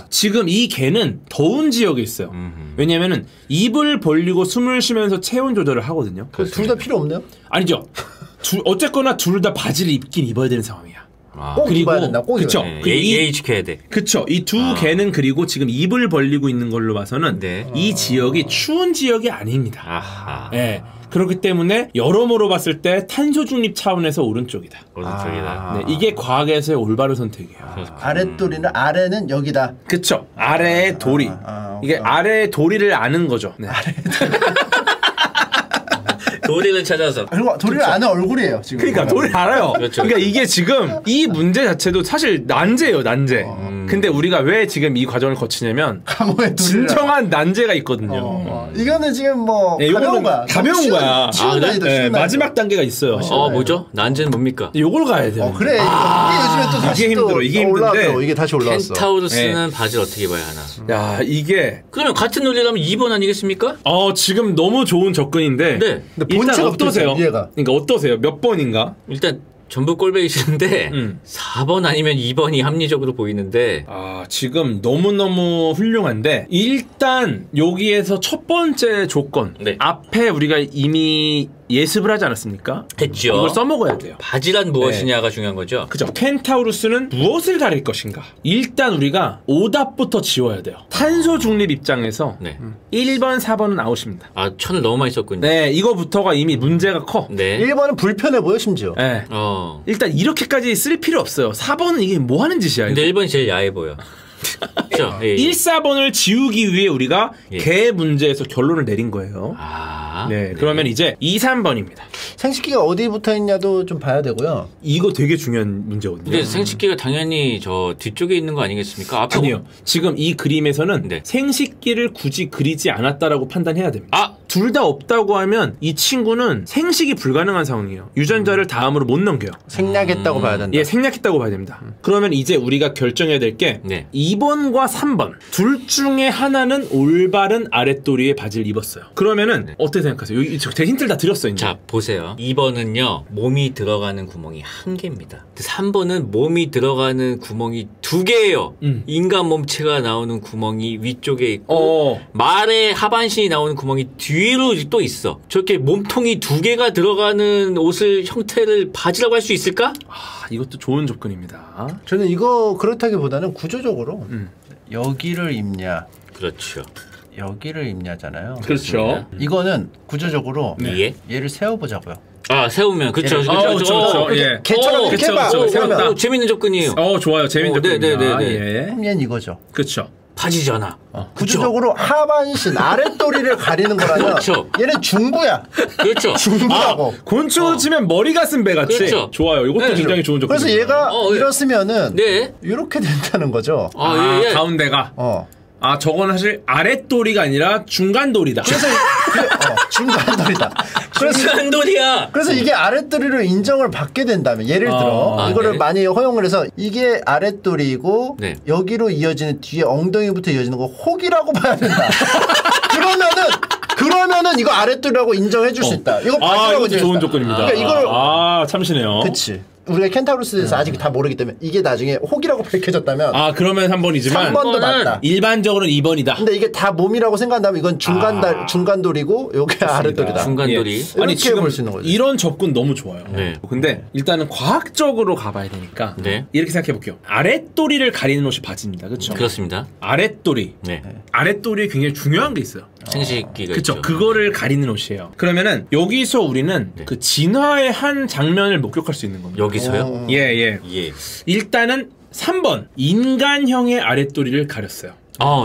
지금 이 개는 더운 지역에 있어요. 왜냐면은 입을 벌리고 숨을 쉬면서 체온 조절을 하거든요. 둘 다 필요 없네요? 아니죠. 어쨌거나 둘 다 바지를 입긴 입어야 되는 상황이야. 꼭 입어야 된다. 꼭 그쵸. 입어야 네, 예의 지켜야 돼. 그쵸. 이 두 개는 그리고 지금 입을 벌리고 있는 걸로 봐서는 이 지역이 추운 지역이 아닙니다. 아하. 네. 그렇기 때문에 여러모로 봤을 때 탄소 중립 차원에서 오른쪽이다. 오른쪽이다. 네, 이게 과학에서의 올바른 선택이에요. 아랫도리는 아래는 여기다. 그쵸. 아래의 도리. 이게 아래의 도리를 아는 거죠. 네. 도리를 찾아서. 그리고 도리를 아는 얼굴이에요. 지금. 그러니까 도리를 알아요. 그렇죠. 그러니까 이게 지금 이 문제 자체도 사실 난제예요. 난제. 근데 우리가 왜 지금 이 과정을 거치냐면 감옥의 도리를 진정한 난제가 있거든요. 이거는 지금 뭐 네, 가벼운 거야. 가벼운 거야. 쉬운 난이도, 네, 쉬운 난이도. 마지막 단계가 있어요. 뭐죠? 난제는 뭡니까? 요걸 가야 돼요. 그래. 이게 요즘에 또 다시 이게 또 힘들어. 이게 힘든데. 올라왔더라고. 이게 다시 올라왔어. 켄타우루스는 바지를 어떻게 입어야 하나? 야, 이게 그러면 같은 논리라면 2번 아니겠습니까? 지금 너무 좋은 접근인데. 네. 근데 일단 본체가 어떠세요? 붙어있어요, 이해가. 그러니까 어떠세요? 몇 번인가? 일단 전부 꼴배기시는데 4번 아니면 2번이 합리적으로 보이는데 지금 너무너무 훌륭한데 일단 여기에서 첫 번째 조건 앞에 우리가 이미 예습을 하지 않았습니까? 했죠. 이걸 써먹어야 돼요. 바지란 무엇이냐가 중요한 거죠. 그죠. 켄타우루스는 무엇을 가릴 것인가? 일단 우리가 오답부터 지워야 돼요. 탄소 중립 입장에서 1번, 4번은 아웃입니다. 천을 너무 많이 썼군요. 네, 이거부터가 이미 문제가 커. 네. 1번은 불편해 보여 심지어. 네. 일단 이렇게까지 쓸 필요 없어요. 4번은 이게 뭐 하는 짓이야? 근데 1번이 제일 야해 보여. 그렇죠. 1, 4번을 지우기 위해 우리가 개 문제에서 결론을 내린 거예요. 네, 그러면 이제 2, 3번입니다. 생식기가 어디 붙어 있냐도 좀 봐야 되고요. 이거 되게 중요한 문제거든요. 근데 생식기가 당연히 저 뒤쪽에 있는 거 아니겠습니까? 앞에 아니요. 지금 이 그림에서는 생식기를 굳이 그리지 않았다라고 판단해야 됩니다. 둘 다 없다고 하면 이 친구는 생식이 불가능한 상황이에요. 유전자를 다음으로 못 넘겨요. 생략했다고 봐야 된다. 예, 생략했다고 봐야 됩니다. 그러면 이제 우리가 결정해야 될 게 2번과 3번 둘 중에 하나는 올바른 아랫도리의 바지를 입었어요. 그러면은 어떻게 생각하세요? 제가 힌트를 다 드렸어요. 이제. 자, 보세요. 2번은요. 몸이 들어가는 구멍이 1개입니다. 3번은 몸이 들어가는 구멍이 2개예요. 인간 몸체가 나오는 구멍이 위쪽에 있고 말의 하반신이 나오는 구멍이 뒤로 또 있어. 저렇게 몸통이 2개가 들어가는 옷을 형태를 바지라고 할 수 있을까? 이것도 좋은 접근입니다. 저는 이거 그렇다기보다는 구조적으로 여기를 입냐 그렇죠. 여기를 입냐잖아요. 그렇죠. 이거는 구조적으로 얘를 세워보자고요. 세우면 그렇죠. 그렇죠. 예. 개처럼 이렇게 해봐. 세웠다. 재밌는 접근이에요. 좋아요. 재밌는 접근입니다. 그럼 얘는 이거죠. 그렇죠. 바지잖아. 구조적으로 하반신 아랫도리를 가리는 거라면 그렇죠. 얘는 중부야. 그렇죠. 중부라고. 곤충으로 치면 머리 가슴 배 같이. 그렇죠. 좋아요. 이것도 굉장히 좋은 접근. 그래서 얘가 이렇으면은 이렇게 된다는 거죠. 가운데가. 저건 사실 아랫도리가 아니라 중간도리다. 그래서 중간도리다. 중간도리야. 그래서 이게 아랫도리로 인정을 받게 된다면 예를 들어 이거를 많이 허용을 해서 이게 아랫도리이고 여기로 이어지는 뒤에 엉덩이부터 이어지는 거 혹이라고 봐야 된다. 그러면은 이거 아랫도리라고 인정해 줄 수 있다. 이거 바지라고 이것도 좋은 조건입니다. 그러니까 이걸 참시네요. 그치. 우리가 켄타우루스에서 아직 다 모르기 때문에 이게 나중에 혹이라고 밝혀졌다면 그러면 3번이지만 3번도 맞다. 일반적으로는 2번이다. 근데 이게 다 몸이라고 생각한다면 이건 중간돌이고 요게 아랫돌이다. 중간돌이. 아니 지금 볼 수 있는 거죠. 이런 접근 너무 좋아요. 근데 일단은 과학적으로 가봐야 되니까 이렇게 생각해 볼게요. 아랫도리를 가리는 옷이 바지입니다. 그렇죠? 그렇습니다. 아랫도리. 아랫도리에 굉장히 중요한 게 있어요. 생식기가 그쵸. 있죠. 그거를 가리는 옷이에요. 그러면은 여기서 우리는 그 진화의 한 장면을 목격할 수 있는 겁니다. 여기서요? 예. 일단은 3번 인간형의 아랫도리를 가렸어요.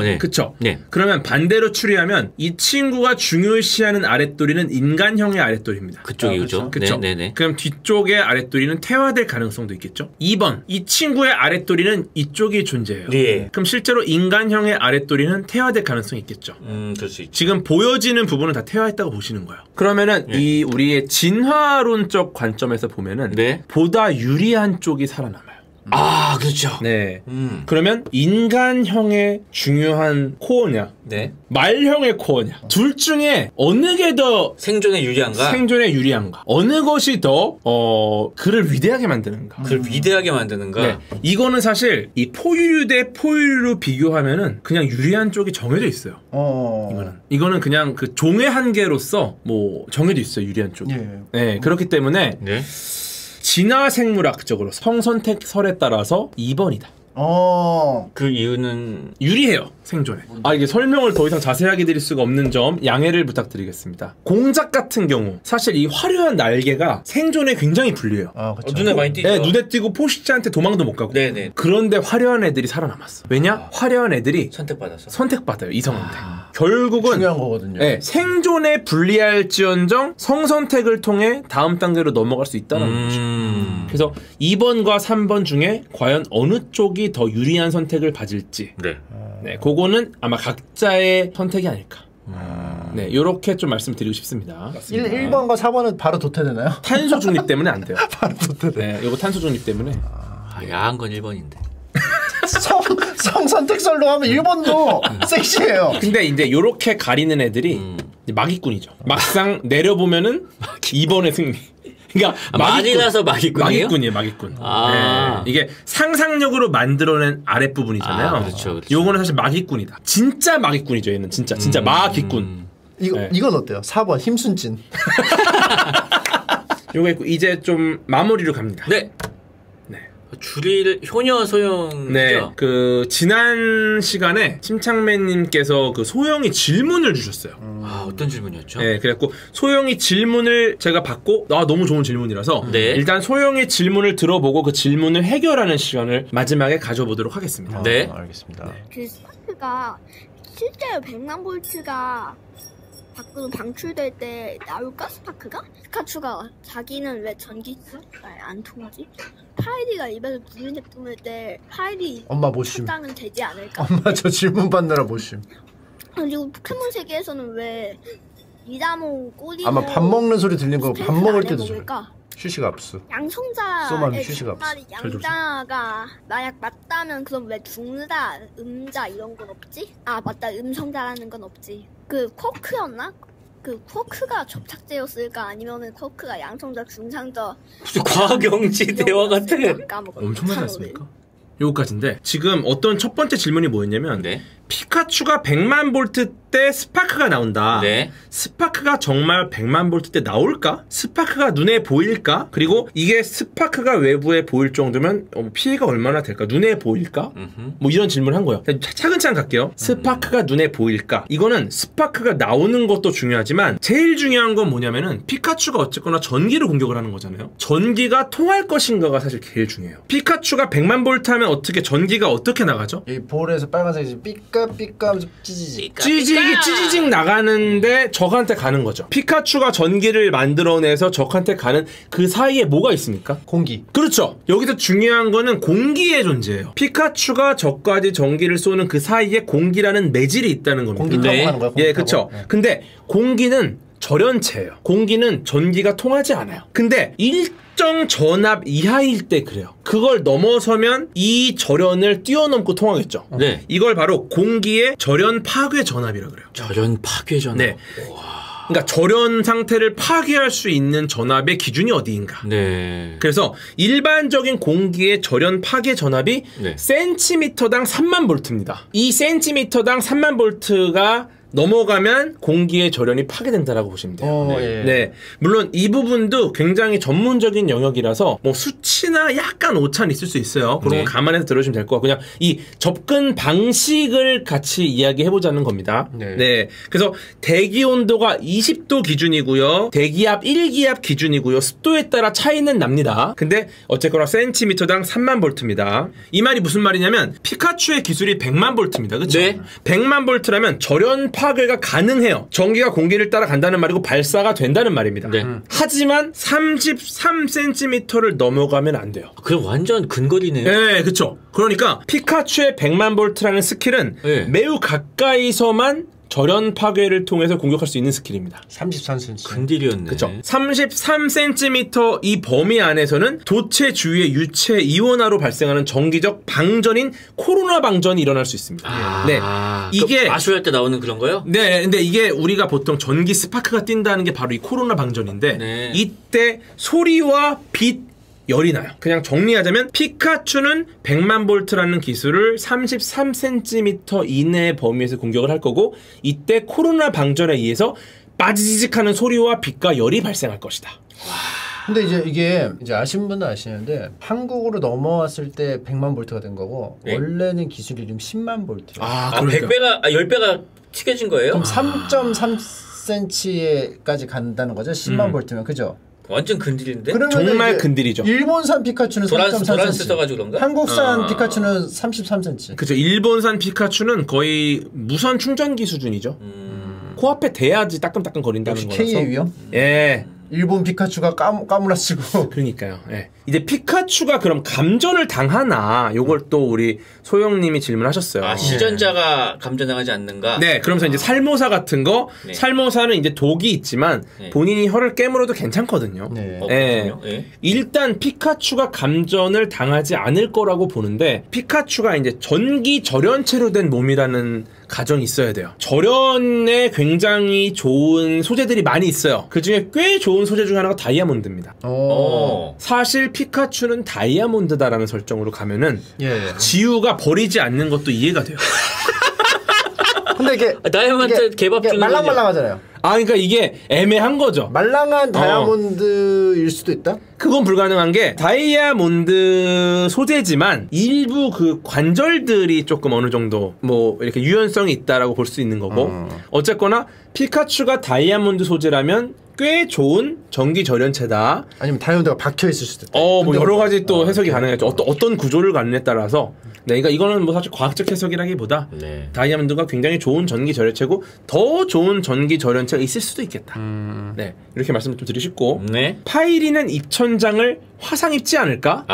네. 그쵸? 네. 그러면 반대로 추리하면 이 친구가 중요시하는 아랫도리는 인간형의 아랫도리입니다. 그쪽이죠. 그쵸? 네네. 그럼 뒤쪽의 아랫도리는 퇴화될 가능성도 있겠죠. 2번, 이 친구의 아랫도리는 이쪽이 존재해요. 네. 그럼 실제로 인간형의 아랫도리는 퇴화될 가능성이 있겠죠. 그럴 수 있죠. 지금 보여지는 부분은 다 퇴화했다고 보시는 거예요. 그러면은 이 우리의 진화론적 관점에서 보면은 보다 유리한 쪽이 살아남아요. 아, 그렇죠. 네. 그러면 인간형의 중요한 코어냐, 말형의 코어냐, 둘 중에 어느 게 더 생존에 유리한가? 생존에 유리한가? 어느 것이 더 그를 위대하게 만드는가? 그를 위대하게 만드는가? 네. 이거는 사실 이 포유류 대 포유류로 비교하면은 그냥 유리한 쪽이 정해져 있어요. 이거는 그냥 그 종의 한계로서 뭐 정해져 있어요. 유리한 쪽이. 네. 그렇기 때문에 진화 생물학적으로 성선택설에 따라서 2번이다. 그 이유는 유리해요, 생존에. 이게 설명을 더 이상 자세하게 드릴 수가 없는 점 양해를 부탁드리겠습니다. 공작 같은 경우 사실 이 화려한 날개가 생존에 굉장히 불리해요. 눈에 많이 띄죠. 네, 눈에 띄고 포식자한테 도망도 못 가고. 네네. 그런데 화려한 애들이 살아남았어. 왜냐? 화려한 애들이 선택받아요, 이성한테. 결국은 중요한 거거든요. 네, 생존에 불리할지언정 성선택을 통해 다음 단계로 넘어갈 수 있다는 거죠. 그래서 2번과 3번 중에 과연 어느 쪽이 더 유리한 선택을 받을지 네, 그거는 아마 각자의 선택이 아닐까. 네, 요렇게 좀 말씀드리고 싶습니다. 1번과 4번은 바로 도태되나요? 탄소 중립 때문에 안 돼요. 바로 도태돼. 네, 요거 탄소 중립 때문에. 야한 건 1번인데. 성선택설로 하면 1번도 섹시해요. 근데 이제 요렇게 가리는 애들이 마기꾼이죠. 막상 내려보면은 2번의 승리. 그러니까 많이라서 마기꾼이에요? 마기꾼. 네. 이게 상상력으로 만들어낸 아랫부분이잖아요. 그렇죠. 요거는 사실 마기꾼이다. 진짜 마기꾼이죠. 얘는 진짜 마기꾼. 이건 어때요? 4번 힘순진. 요거 있고 이제 좀 마무리로 갑니다. 네. 줄일 효녀 소영이죠? 네, 그 지난 시간에 침착맨님께서 그 소영이 질문을 주셨어요. 어떤 질문이었죠? 네, 그래갖고 소영이 질문을 제가 받고 너무 좋은 질문이라서 일단 소영의 질문을 들어보고 그 질문을 해결하는 시간을 마지막에 가져보도록 하겠습니다. 네, 알겠습니다. 그 스파크가 실제로 100만 볼트가 밖으로 방출될 때 나올까? 스파크가? 피카츄가 자기는 왜 전기가 안 통하지? 파이리가 입에서 불을 내뿜을 때 파이리 엄마 모심. 포장은 되지 않을까? 엄마 저 질문 받느라 모심. 그리고 포켓몬 세계에서는 왜 이다모 꼬리로 아마 밥 먹는 소리 들린 거 밥 먹을 때도 먹을까? 휴식 압수. 양성자의 정말이 양자가 만약 맞다면 그럼 왜 중자, 음자 이런 건 없지? 아 맞다, 음성자라는 건 없지. 그 쿼크였나? 그 쿼크가 접착제였을까? 아니면은 쿼크가 양성자, 중상자. 무슨 과학영지 대화 같아. 엄청나지 않습니까? 요거까지인데 지금 어떤 첫 번째 질문이 뭐였냐면 피카츄가 100만 볼트 때 스파크가 나온다. 스파크가 정말 100만 볼트 때 나올까? 스파크가 눈에 보일까? 그리고 이게 스파크가 외부에 보일 정도면 피해가 얼마나 될까? 눈에 보일까? 뭐 이런 질문을 한 거예요. 차근차근 갈게요. 스파크가 눈에 보일까? 이거는 스파크가 나오는 것도 중요하지만 제일 중요한 건 뭐냐면은 피카츄가 어쨌거나 전기를 공격을 하는 거잖아요. 전기가 통할 것인가가 사실 제일 중요해요. 피카츄가 100만 볼트 하면 어떻게 전기가 어떻게 나가죠? 이 볼에서 빨간색이 삐까삐까 찌지직 찌지직 나가는데 적한테 가는 거죠. 피카츄가 전기를 만들어내서 적한테 가는 그 사이에 뭐가 있습니까? 공기. 그렇죠. 여기서 중요한 거는 공기의 존재예요. 피카츄가 적까지 전기를 쏘는 그 사이에 공기라는 매질이 있다는 겁니다. 공기 타고 가는 거야? 예, 그렇죠. 근데 공기는 절연체예요. 공기는 전기가 통하지 않아요. 근데 일정 전압 이하일 때 그래요. 그걸 넘어서면 이 절연을 뛰어넘고 통하겠죠. 이걸 바로 공기의 절연 파괴 전압이라고 그래요. 절연 파괴 전압. 네. 그러니까 절연 상태를 파괴할 수 있는 전압의 기준이 어디인가. 그래서 일반적인 공기의 절연 파괴 전압이 센티미터당 3만 볼트입니다. 이 센티미터당 3만 볼트가 넘어가면 공기의 절연이 파괴된다라고 보시면 돼요. 네. 물론 이 부분도 굉장히 전문적인 영역이라서 뭐 수치나 약간 오차는 있을 수 있어요. 그런 거 감안해서 들어주시면 될 것 같고 그냥 이 접근 방식을 같이 이야기해보자는 겁니다. 네. 그래서 대기 온도가 20도 기준이고요. 대기압 1기압 기준이고요. 습도에 따라 차이는 납니다. 근데 어쨌거나 센티미터당 3만 볼트입니다. 이 말이 무슨 말이냐면 피카츄의 기술이 100만 볼트입니다. 그렇죠? 네. 100만 볼트라면 절연 파괴가 가능해요. 전기가 공기를 따라 간다는 말이고 발사가 된다는 말입니다. 네. 하지만 33cm를 넘어가면 안 돼요. 그럼 완전 근거리네요. 네, 그렇죠. 그러니까 피카츄의 100만 볼트라는 스킬은 매우 가까이서만 절연 파괴를 통해서 공격할 수 있는 스킬입니다. 33cm. 근딜이었네. 그렇죠. 33cm 이 범위 안에서는 도체 주위의 유체 이온화로 발생하는 정기적 방전인 코로나 방전이 일어날 수 있습니다. 네, 이게 마술할 때 나오는 그런 거요? 네, 근데 이게 우리가 보통 전기 스파크가 뛴다는 게 바로 이 코로나 방전인데 이때 소리와 빛 열이 나요. 그냥 정리하자면 피카츄는 100만 볼트라는 기술을 33cm 이내의 범위에서 공격을 할 거고 이때 코로나 방전에 의해서 빠지직하는 소리와 빛과 열이 발생할 것이다. 근데 이게 아시는 분은 아시는데 한국으로 넘어왔을 때 100만 볼트가 된 거고 원래는 기술 이름 10만 볼트예요. 100배가 10배가 튀겨진 거예요? 그럼 3.3cm까지 간다는 거죠. 10만 볼트면 그죠? 완전 근딜인데? 정말 근딜이죠. 일본산 피카츄는 3.3cm. 써가지고 그런가? 한국산 피카츄는 33cm. 그죠. 일본산 피카츄는 거의 무선 충전기 수준이죠. 코앞에 대야지 따끔따끔 거린다는 거라서. K의 위험? 예. 일본 피카츄가 까무라치고. 그러니까요. 예. 이제 피카츄가 그럼 감전을 당하나 요걸 또 우리 소영님이 질문하셨어요. 시전자가 감전당하지 않는가? 네, 그러면서 이제 살모사 같은 거 살모사는 이제 독이 있지만 본인이 혀를 깨물어도 괜찮거든요. 일단 피카츄가 감전을 당하지 않을 거라고 보는데 피카츄가 이제 전기 절연체로 된 몸이라는 가정이 있어야 돼요. 절연에 굉장히 좋은 소재들이 많이 있어요. 그 중에 꽤 좋은 소재 중에 하나가 다이아몬드입니다. 사실 피카츄는 다이아몬드다라는 설정으로 가면은 지우가 버리지 않는 것도 이해가 돼요. 근데 이게 다이아몬드 개밥 주는 말랑말랑하잖아요. 그러니까 이게 애매한 거죠. 말랑한 다이아몬드일 수도 있다? 그건 불가능한 게 다이아몬드 소재지만 일부 그 관절들이 조금 어느 정도 뭐 이렇게 유연성이 있다라고 볼 수 있는 거고 어쨌거나 피카츄가 다이아몬드 소재라면 꽤 좋은 전기 절연체다. 아니면 다이아몬드가 박혀 있을 수도 있다. 뭐 여러 가지 또 해석이 가능하죠. 어떤 구조를 갖느냐에 따라서. 네, 그러니까 이거는 뭐 사실 과학적 해석이라기보다 다이아몬드가 굉장히 좋은 전기 절연체고 더 좋은 전기 절연체가 있을 수도 있겠다. 네, 이렇게 말씀을 좀 드리고 싶고 파이리는 입천장을 화상 입지 않을까?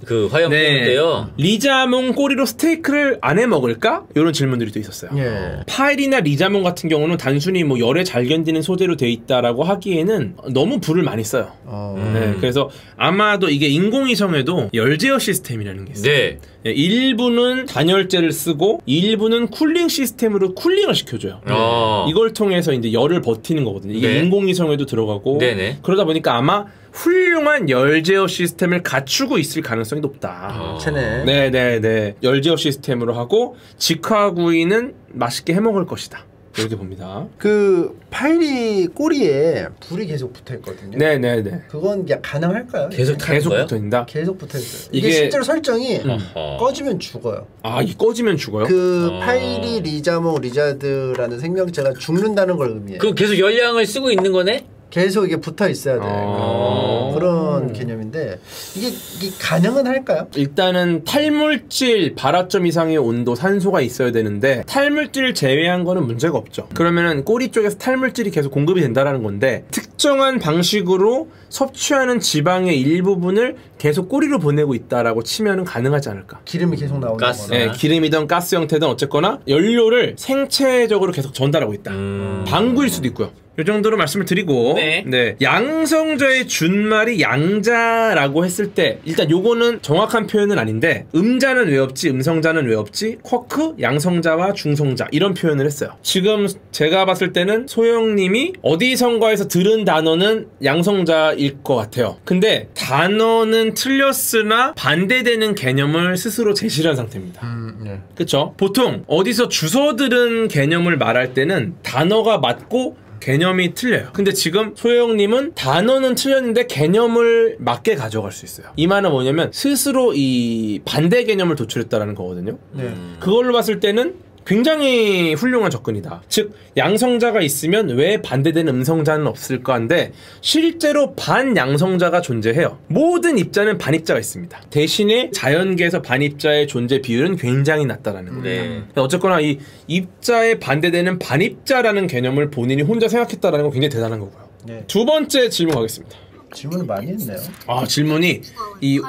그 화염 때문인데요. 리자몽 꼬리로 스테이크를 안 해 먹을까? 이런 질문들이 또 있었어요. 파이리나 리자몽 같은 경우는 단순히 뭐 열에 잘 견디는 소재로 돼 있다라고 하기에는 너무 불을 많이 써요. 그래서 아마도 이게 인공위성에도 열 제어 시스템이라는 게 있어요. 일부는 단열재를 쓰고 일부는 쿨링 시스템으로 쿨링을 시켜줘요. 이걸 통해서 이제 열을 버티는 거거든요. 이게 인공위성에도 들어가고 그러다 보니까 아마 훌륭한 열 제어 시스템을 갖추고 있을 가능성이 높다. 네네네. 열 제어 시스템으로 하고 직화구이는 맛있게 해먹을 것이다. 이렇게 봅니다. 그 파이리 꼬리에 불이 계속 붙어있거든요. 네네네. 그건 가능할까요? 계속 붙어있다? 계속 붙어있어요. 이게 실제로 설정이 꺼지면 죽어요. 이게 꺼지면 죽어요? 그 파이리 리자몽 리자드라는 생명체가 죽는다는 걸 의미해요. 그럼 계속 열량을 쓰고 있는 거네? 계속 이게 붙어 있어야 돼. 그런 개념인데 이게 가능은 할까요? 일단은 탈물질 발화점 이상의 온도 산소가 있어야 되는데 탈물질을 제외한 거는 문제가 없죠. 그러면은 꼬리 쪽에서 탈물질이 계속 공급이 된다라는 건데 특정한 방식으로 섭취하는 지방의 일부분을 계속 꼬리로 보내고 있다라고 치면은 가능하지 않을까? 기름이 계속 나오는 가스. 거나. 기름이든 가스 형태든 어쨌거나 연료를 생체적으로 계속 전달하고 있다. 방구일 수도 있고요. 이 정도로 말씀을 드리고 양성자의 준말이 양자라고 했을 때 일단 요거는 정확한 표현은 아닌데 음자는 왜 없지 음성자는 왜 없지 쿼크 양성자와 중성자 이런 표현을 했어요. 지금 제가 봤을 때는 소영님이 어디선가에서 들은 단어는 양성자일 것 같아요. 근데 단어는 틀렸으나 반대되는 개념을 스스로 제시한 상태입니다. 네. 그쵸? 보통 어디서 주워 들은 개념을 말할 때는 단어가 맞고 개념이 틀려요. 근데 지금 소영님은 단어는 틀렸는데 개념을 맞게 가져갈 수 있어요. 이 말은 뭐냐면 스스로 이 반대 개념을 도출했다라는 거거든요. 네. 그걸로 봤을 때는 굉장히 훌륭한 접근이다. 즉 양성자가 있으면 왜 반대되는 음성자는 없을까 한데 실제로 반양성자가 존재해요. 모든 입자는 반입자가 있습니다. 대신에 자연계에서 반입자의 존재 비율은 굉장히 낮다라는 거예요. 네. 어쨌거나 이 입자에 반대되는 반입자라는 개념을 본인이 혼자 생각했다라는 건 굉장히 대단한 거고요. 네. 두 번째 질문 가겠습니다. 질문을 많이 했네요. 아 질문이 이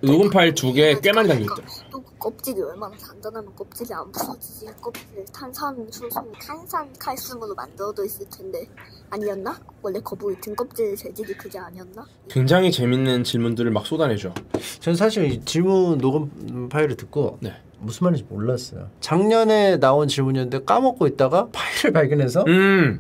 녹음 파일 2개 꽤 많이 담겨있더라고요. 껍질이 얼마나 단단하면 껍질이 안 부서지지. 껍질을 탄산 칼슘으로 만들어져 있을 텐데 아니었나? 원래 거북이 등껍질 재질이 그게 아니었나? 굉장히 재밌는 질문들을 막 쏟아내죠. 저는 사실 이 질문 녹음 파일을 듣고 네. 무슨 말인지 몰랐어요. 작년에 나온 질문이었는데 까먹고 있다가 파일을 발견해서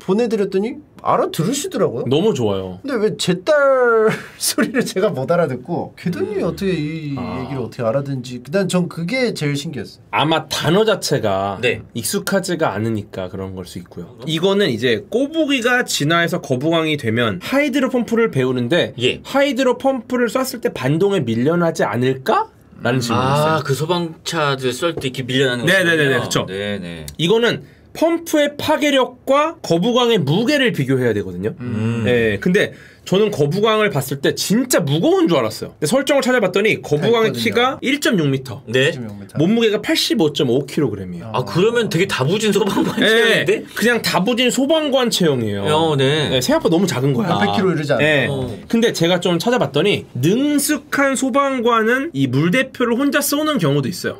보내드렸더니 알아들으시더라고요. 너무 좋아요. 근데 왜 제 딸 소리를 제가 못 알아듣고 귀도님이 어떻게 이 얘기를 어떻게 알아듣는지 일단 전 그게 제일 신기했어요. 아마 단어 자체가 네. 익숙하지가 않으니까 그런 걸 수 있고요. 이거는 이제 꼬부기가 진화해서 거북왕이 되면 하이드로 펌프를 배우는데 예. 하이드로 펌프를 쐈을 때 반동에 밀려나지 않을까? 라는 질문이 있어요. 그 소방차들 쏠 때 이렇게 밀려나는 거. 네네네, 그쵸. 네네. 이거는 펌프의 파괴력과 거북왕의 무게를 비교해야 되거든요. 네, 근데 저는 거북왕을 봤을 때 진짜 무거운 줄 알았어요. 근데 설정을 찾아봤더니 거북왕의 키가 1.6m. 네. 몸무게가 85.5kg이에요. 아 그러면 되게 다부진 소방관 체형인데? 그냥 다부진 소방관 체형이에요. 네. 네, 생각보다 너무 작은 거야. 100kg 이르지 않아요. 네. 근데 제가 좀 찾아봤더니 능숙한 소방관은 이 물대표를 혼자 쏘는 경우도 있어요.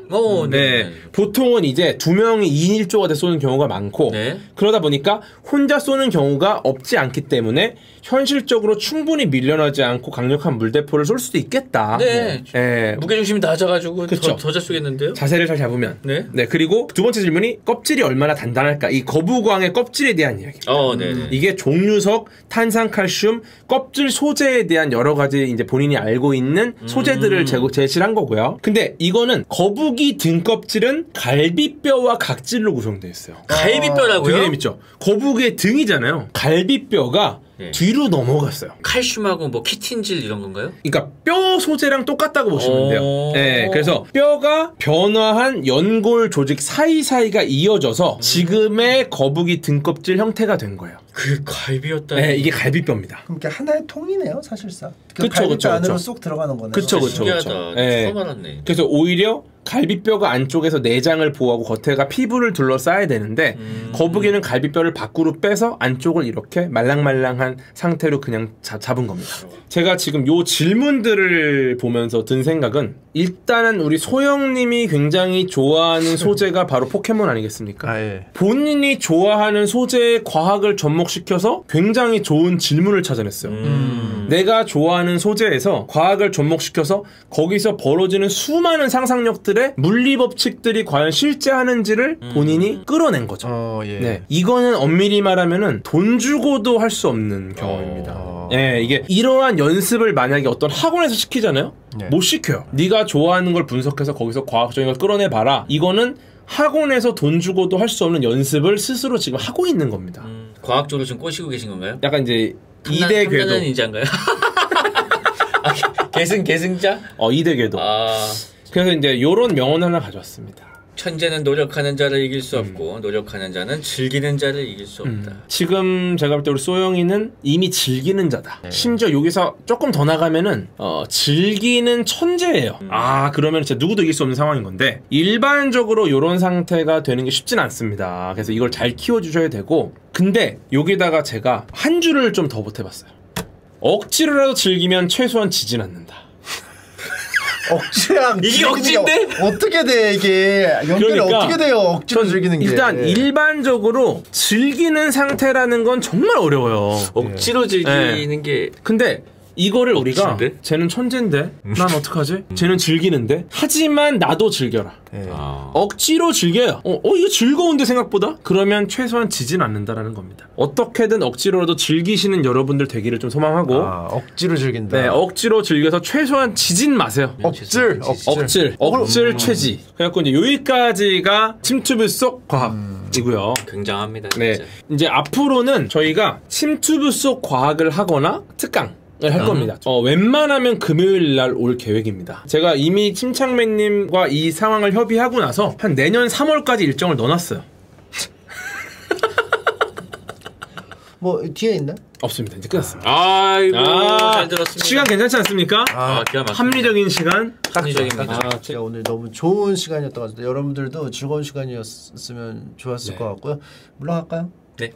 네. 보통은 이제 2명이 2인 1조가 돼 쏘는 경우가 많고 네. 그러다 보니까 혼자 쏘는 경우가 없지 않기 때문에 현실적으로 충분히 밀려나지 않고 강력한 물대포를 쏠 수도 있겠다. 네. 네. 무게중심이 낮아가지고 그쵸. 더 잘 쏘겠는데요? 자세를 잘 잡으면. 네. 네. 그리고 두 번째 질문이 껍질이 얼마나 단단할까? 이 거북왕의 껍질에 대한 이야기입니다. 네. 이게 종류석, 탄산칼슘, 껍질 소재에 대한 여러 가지 이제 본인이 알고 있는 소재들을 제시한 거고요. 근데 이거는 거북이 등껍질은 갈비뼈와 각질로 구성되어 있어요. 갈비뼈라고요? 되게 재밌죠? 거북이의 등이잖아요. 갈비뼈가 네. 뒤로 넘어갔어요. 칼슘하고 뭐 키틴질 이런 건가요? 그러니까 뼈 소재랑 똑같다고 보시면 돼요. 네, 그래서 뼈가 변화한 연골 조직 사이사이가 이어져서 지금의 거북이 등껍질 형태가 된 거예요. 그게 갈비였다. 네, 이게 갈비뼈입니다. 그럼 이게 하나의 통이네요, 사실상. 그 그쵸, 갈비뼈 그쵸, 안으로 그쵸. 쏙 들어가는 거네요. 그쵸, 그쵸. 신기하다. 네. 처음 알았네. 그래서 오히려 갈비뼈가 안쪽에서 내장을 보호하고 겉에가 피부를 둘러싸야 되는데 거북이는 갈비뼈를 밖으로 빼서 안쪽을 이렇게 말랑말랑한 상태로 그냥 잡은 겁니다. 제가 지금 요 질문들을 보면서 든 생각은 일단은 우리 소영님이 굉장히 좋아하는 소재가 바로 포켓몬 아니겠습니까? 아, 예. 본인이 좋아하는 소재의 과학을 접목시켜서 굉장히 좋은 질문을 찾아냈어요. 내가 좋아하는 소재에서 과학을 접목시켜서 거기서 벌어지는 수많은 상상력들의 물리 법칙들이 과연 실제하는지를 본인이 끌어낸 거죠. 예. 네, 이거는 엄밀히 말하면은 돈 주고도 할 수 없는 경험입니다. 네, 이게 이러한 연습을 만약에 어떤 학원에서 시키잖아요. 네. 못 시켜요. 네가 좋아하는 걸 분석해서 거기서 과학적인 걸 끌어내 봐라. 이거는 학원에서 돈 주고도 할 수 없는 연습을 스스로 지금 하고 있는 겁니다. 과학적으로 지금 꼬시고 계신 건가요? 약간 이제 2대 궤도. 탐나는 인자인가요? 계승자? 2대 궤도. 그래서 이제 요런 명언 하나 가져왔습니다. 천재는 노력하는 자를 이길 수 없고 노력하는 자는 즐기는 자를 이길 수 없다. 지금 제가 볼 때 우리 소영이는 이미 즐기는 자다. 심지어 여기서 조금 더 나가면은 즐기는 천재예요. 그러면 진짜 누구도 이길 수 없는 상황인 건데 일반적으로 이런 상태가 되는 게 쉽진 않습니다. 그래서 이걸 잘 키워주셔야 되고 근데 여기다가 제가 한 줄을 좀 더 보태봤어요. 억지로라도 즐기면 최소한 지진 않는다. 억지랑 이게 억지인데? 어떻게 돼 이게 연결이 그러니까 어떻게 돼요? 억지로 즐기는 게 일단 일반적으로 즐기는 상태라는 건 정말 어려워요. 억지로 즐기는 게 근데 이거를 우리가 억지인데? 쟤는 천재인데 난 어떡하지? 쟤는 즐기는데 하지만 나도 즐겨라. 억지로 즐겨요. 이거 즐거운데 생각보다? 그러면 최소한 지진 않는다라는 겁니다. 어떻게든 억지로라도 즐기시는 여러분들 되기를 좀 소망하고 억지로 즐긴다. 네, 억지로 즐겨서 최소한 지진 마세요. 억질 최지. 그래갖고 이제 여기까지가 침투부 속 과학이고요. 굉장합니다. 진짜. 네, 이제 앞으로는 저희가 침투부 속 과학을 하거나 특강 할 겁니다. 웬만하면 금요일 날 올 계획입니다. 제가 이미 침착맨님과 이 상황을 협의하고 나서 한 내년 3월까지 일정을 넣어놨어요. 뭐 뒤에 있나? 없습니다. 이제 끝났습니다. 아이고 잘 들었습니다. 시간 괜찮지 않습니까? 기가 막힙니다. 합리적인 시간. 합리적입니다. 제가 오늘 너무 좋은 시간이었던 것 같아요. 여러분들도 즐거운 시간이었으면 좋았을 것 같고요. 물러갈까요? 네.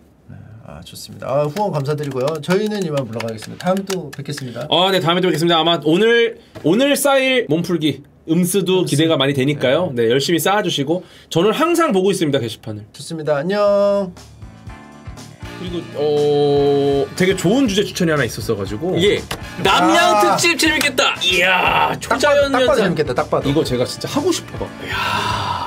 좋습니다. 후원 감사드리고요. 저희는 이만 물러가겠습니다. 다음 또 뵙겠습니다. 네, 다음에 또 뵙겠습니다. 아마 오늘 쌓일 몸풀기 음수도 기대가 많이 되니까요. 네, 열심히 쌓아주시고 저는 항상 보고 있습니다. 게시판을. 좋습니다. 안녕. 그리고 되게 좋은 주제 추천이 하나 있었어가지고 남양 특집 재밌겠다. 이야 초자연 딱 봐도 연산. 재밌겠다. 딱 봐도. 이거 제가 진짜 하고 싶어요.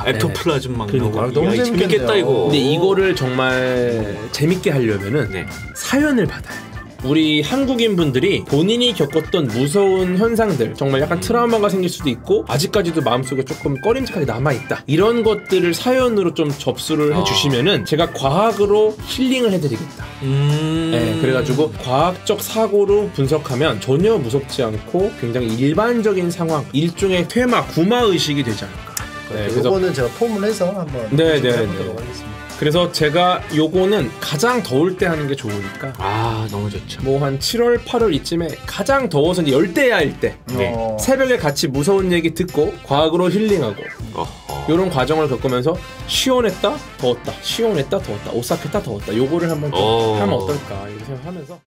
엑토플라즘 막 나오고. 너무 재밌겠다 이거. 근데 이거를 정말 재밌게 하려면은 사연을 받아야 돼요. 우리 한국인 분들이 본인이 겪었던 무서운 현상들, 정말 약간 트라우마가 생길 수도 있고 아직까지도 마음속에 조금 꺼림직하게 남아있다, 이런 것들을 사연으로 좀 접수를 해주시면은 제가 과학으로 힐링을 해드리겠다. 네, 그래가지고 과학적 사고로 분석하면 전혀 무섭지 않고 굉장히 일반적인 상황, 일종의 퇴마, 구마의식이 되지 않을까. 네, 그래서 이거는 제가 폼을 해서 한번 해보도록 하겠습니다. 그래서 제가 요거는 가장 더울 때 하는 게 좋으니까 너무 좋죠. 뭐 한 7월 8월 이쯤에 가장 더워서 이제 열대야일 때 새벽에 같이 무서운 얘기 듣고 과학으로 힐링하고 요런 과정을 겪으면서 시원했다 더웠다, 시원했다 더웠다, 오싹했다 더웠다, 요거를 한번 좀 하면 어떨까 이렇게 생각하면서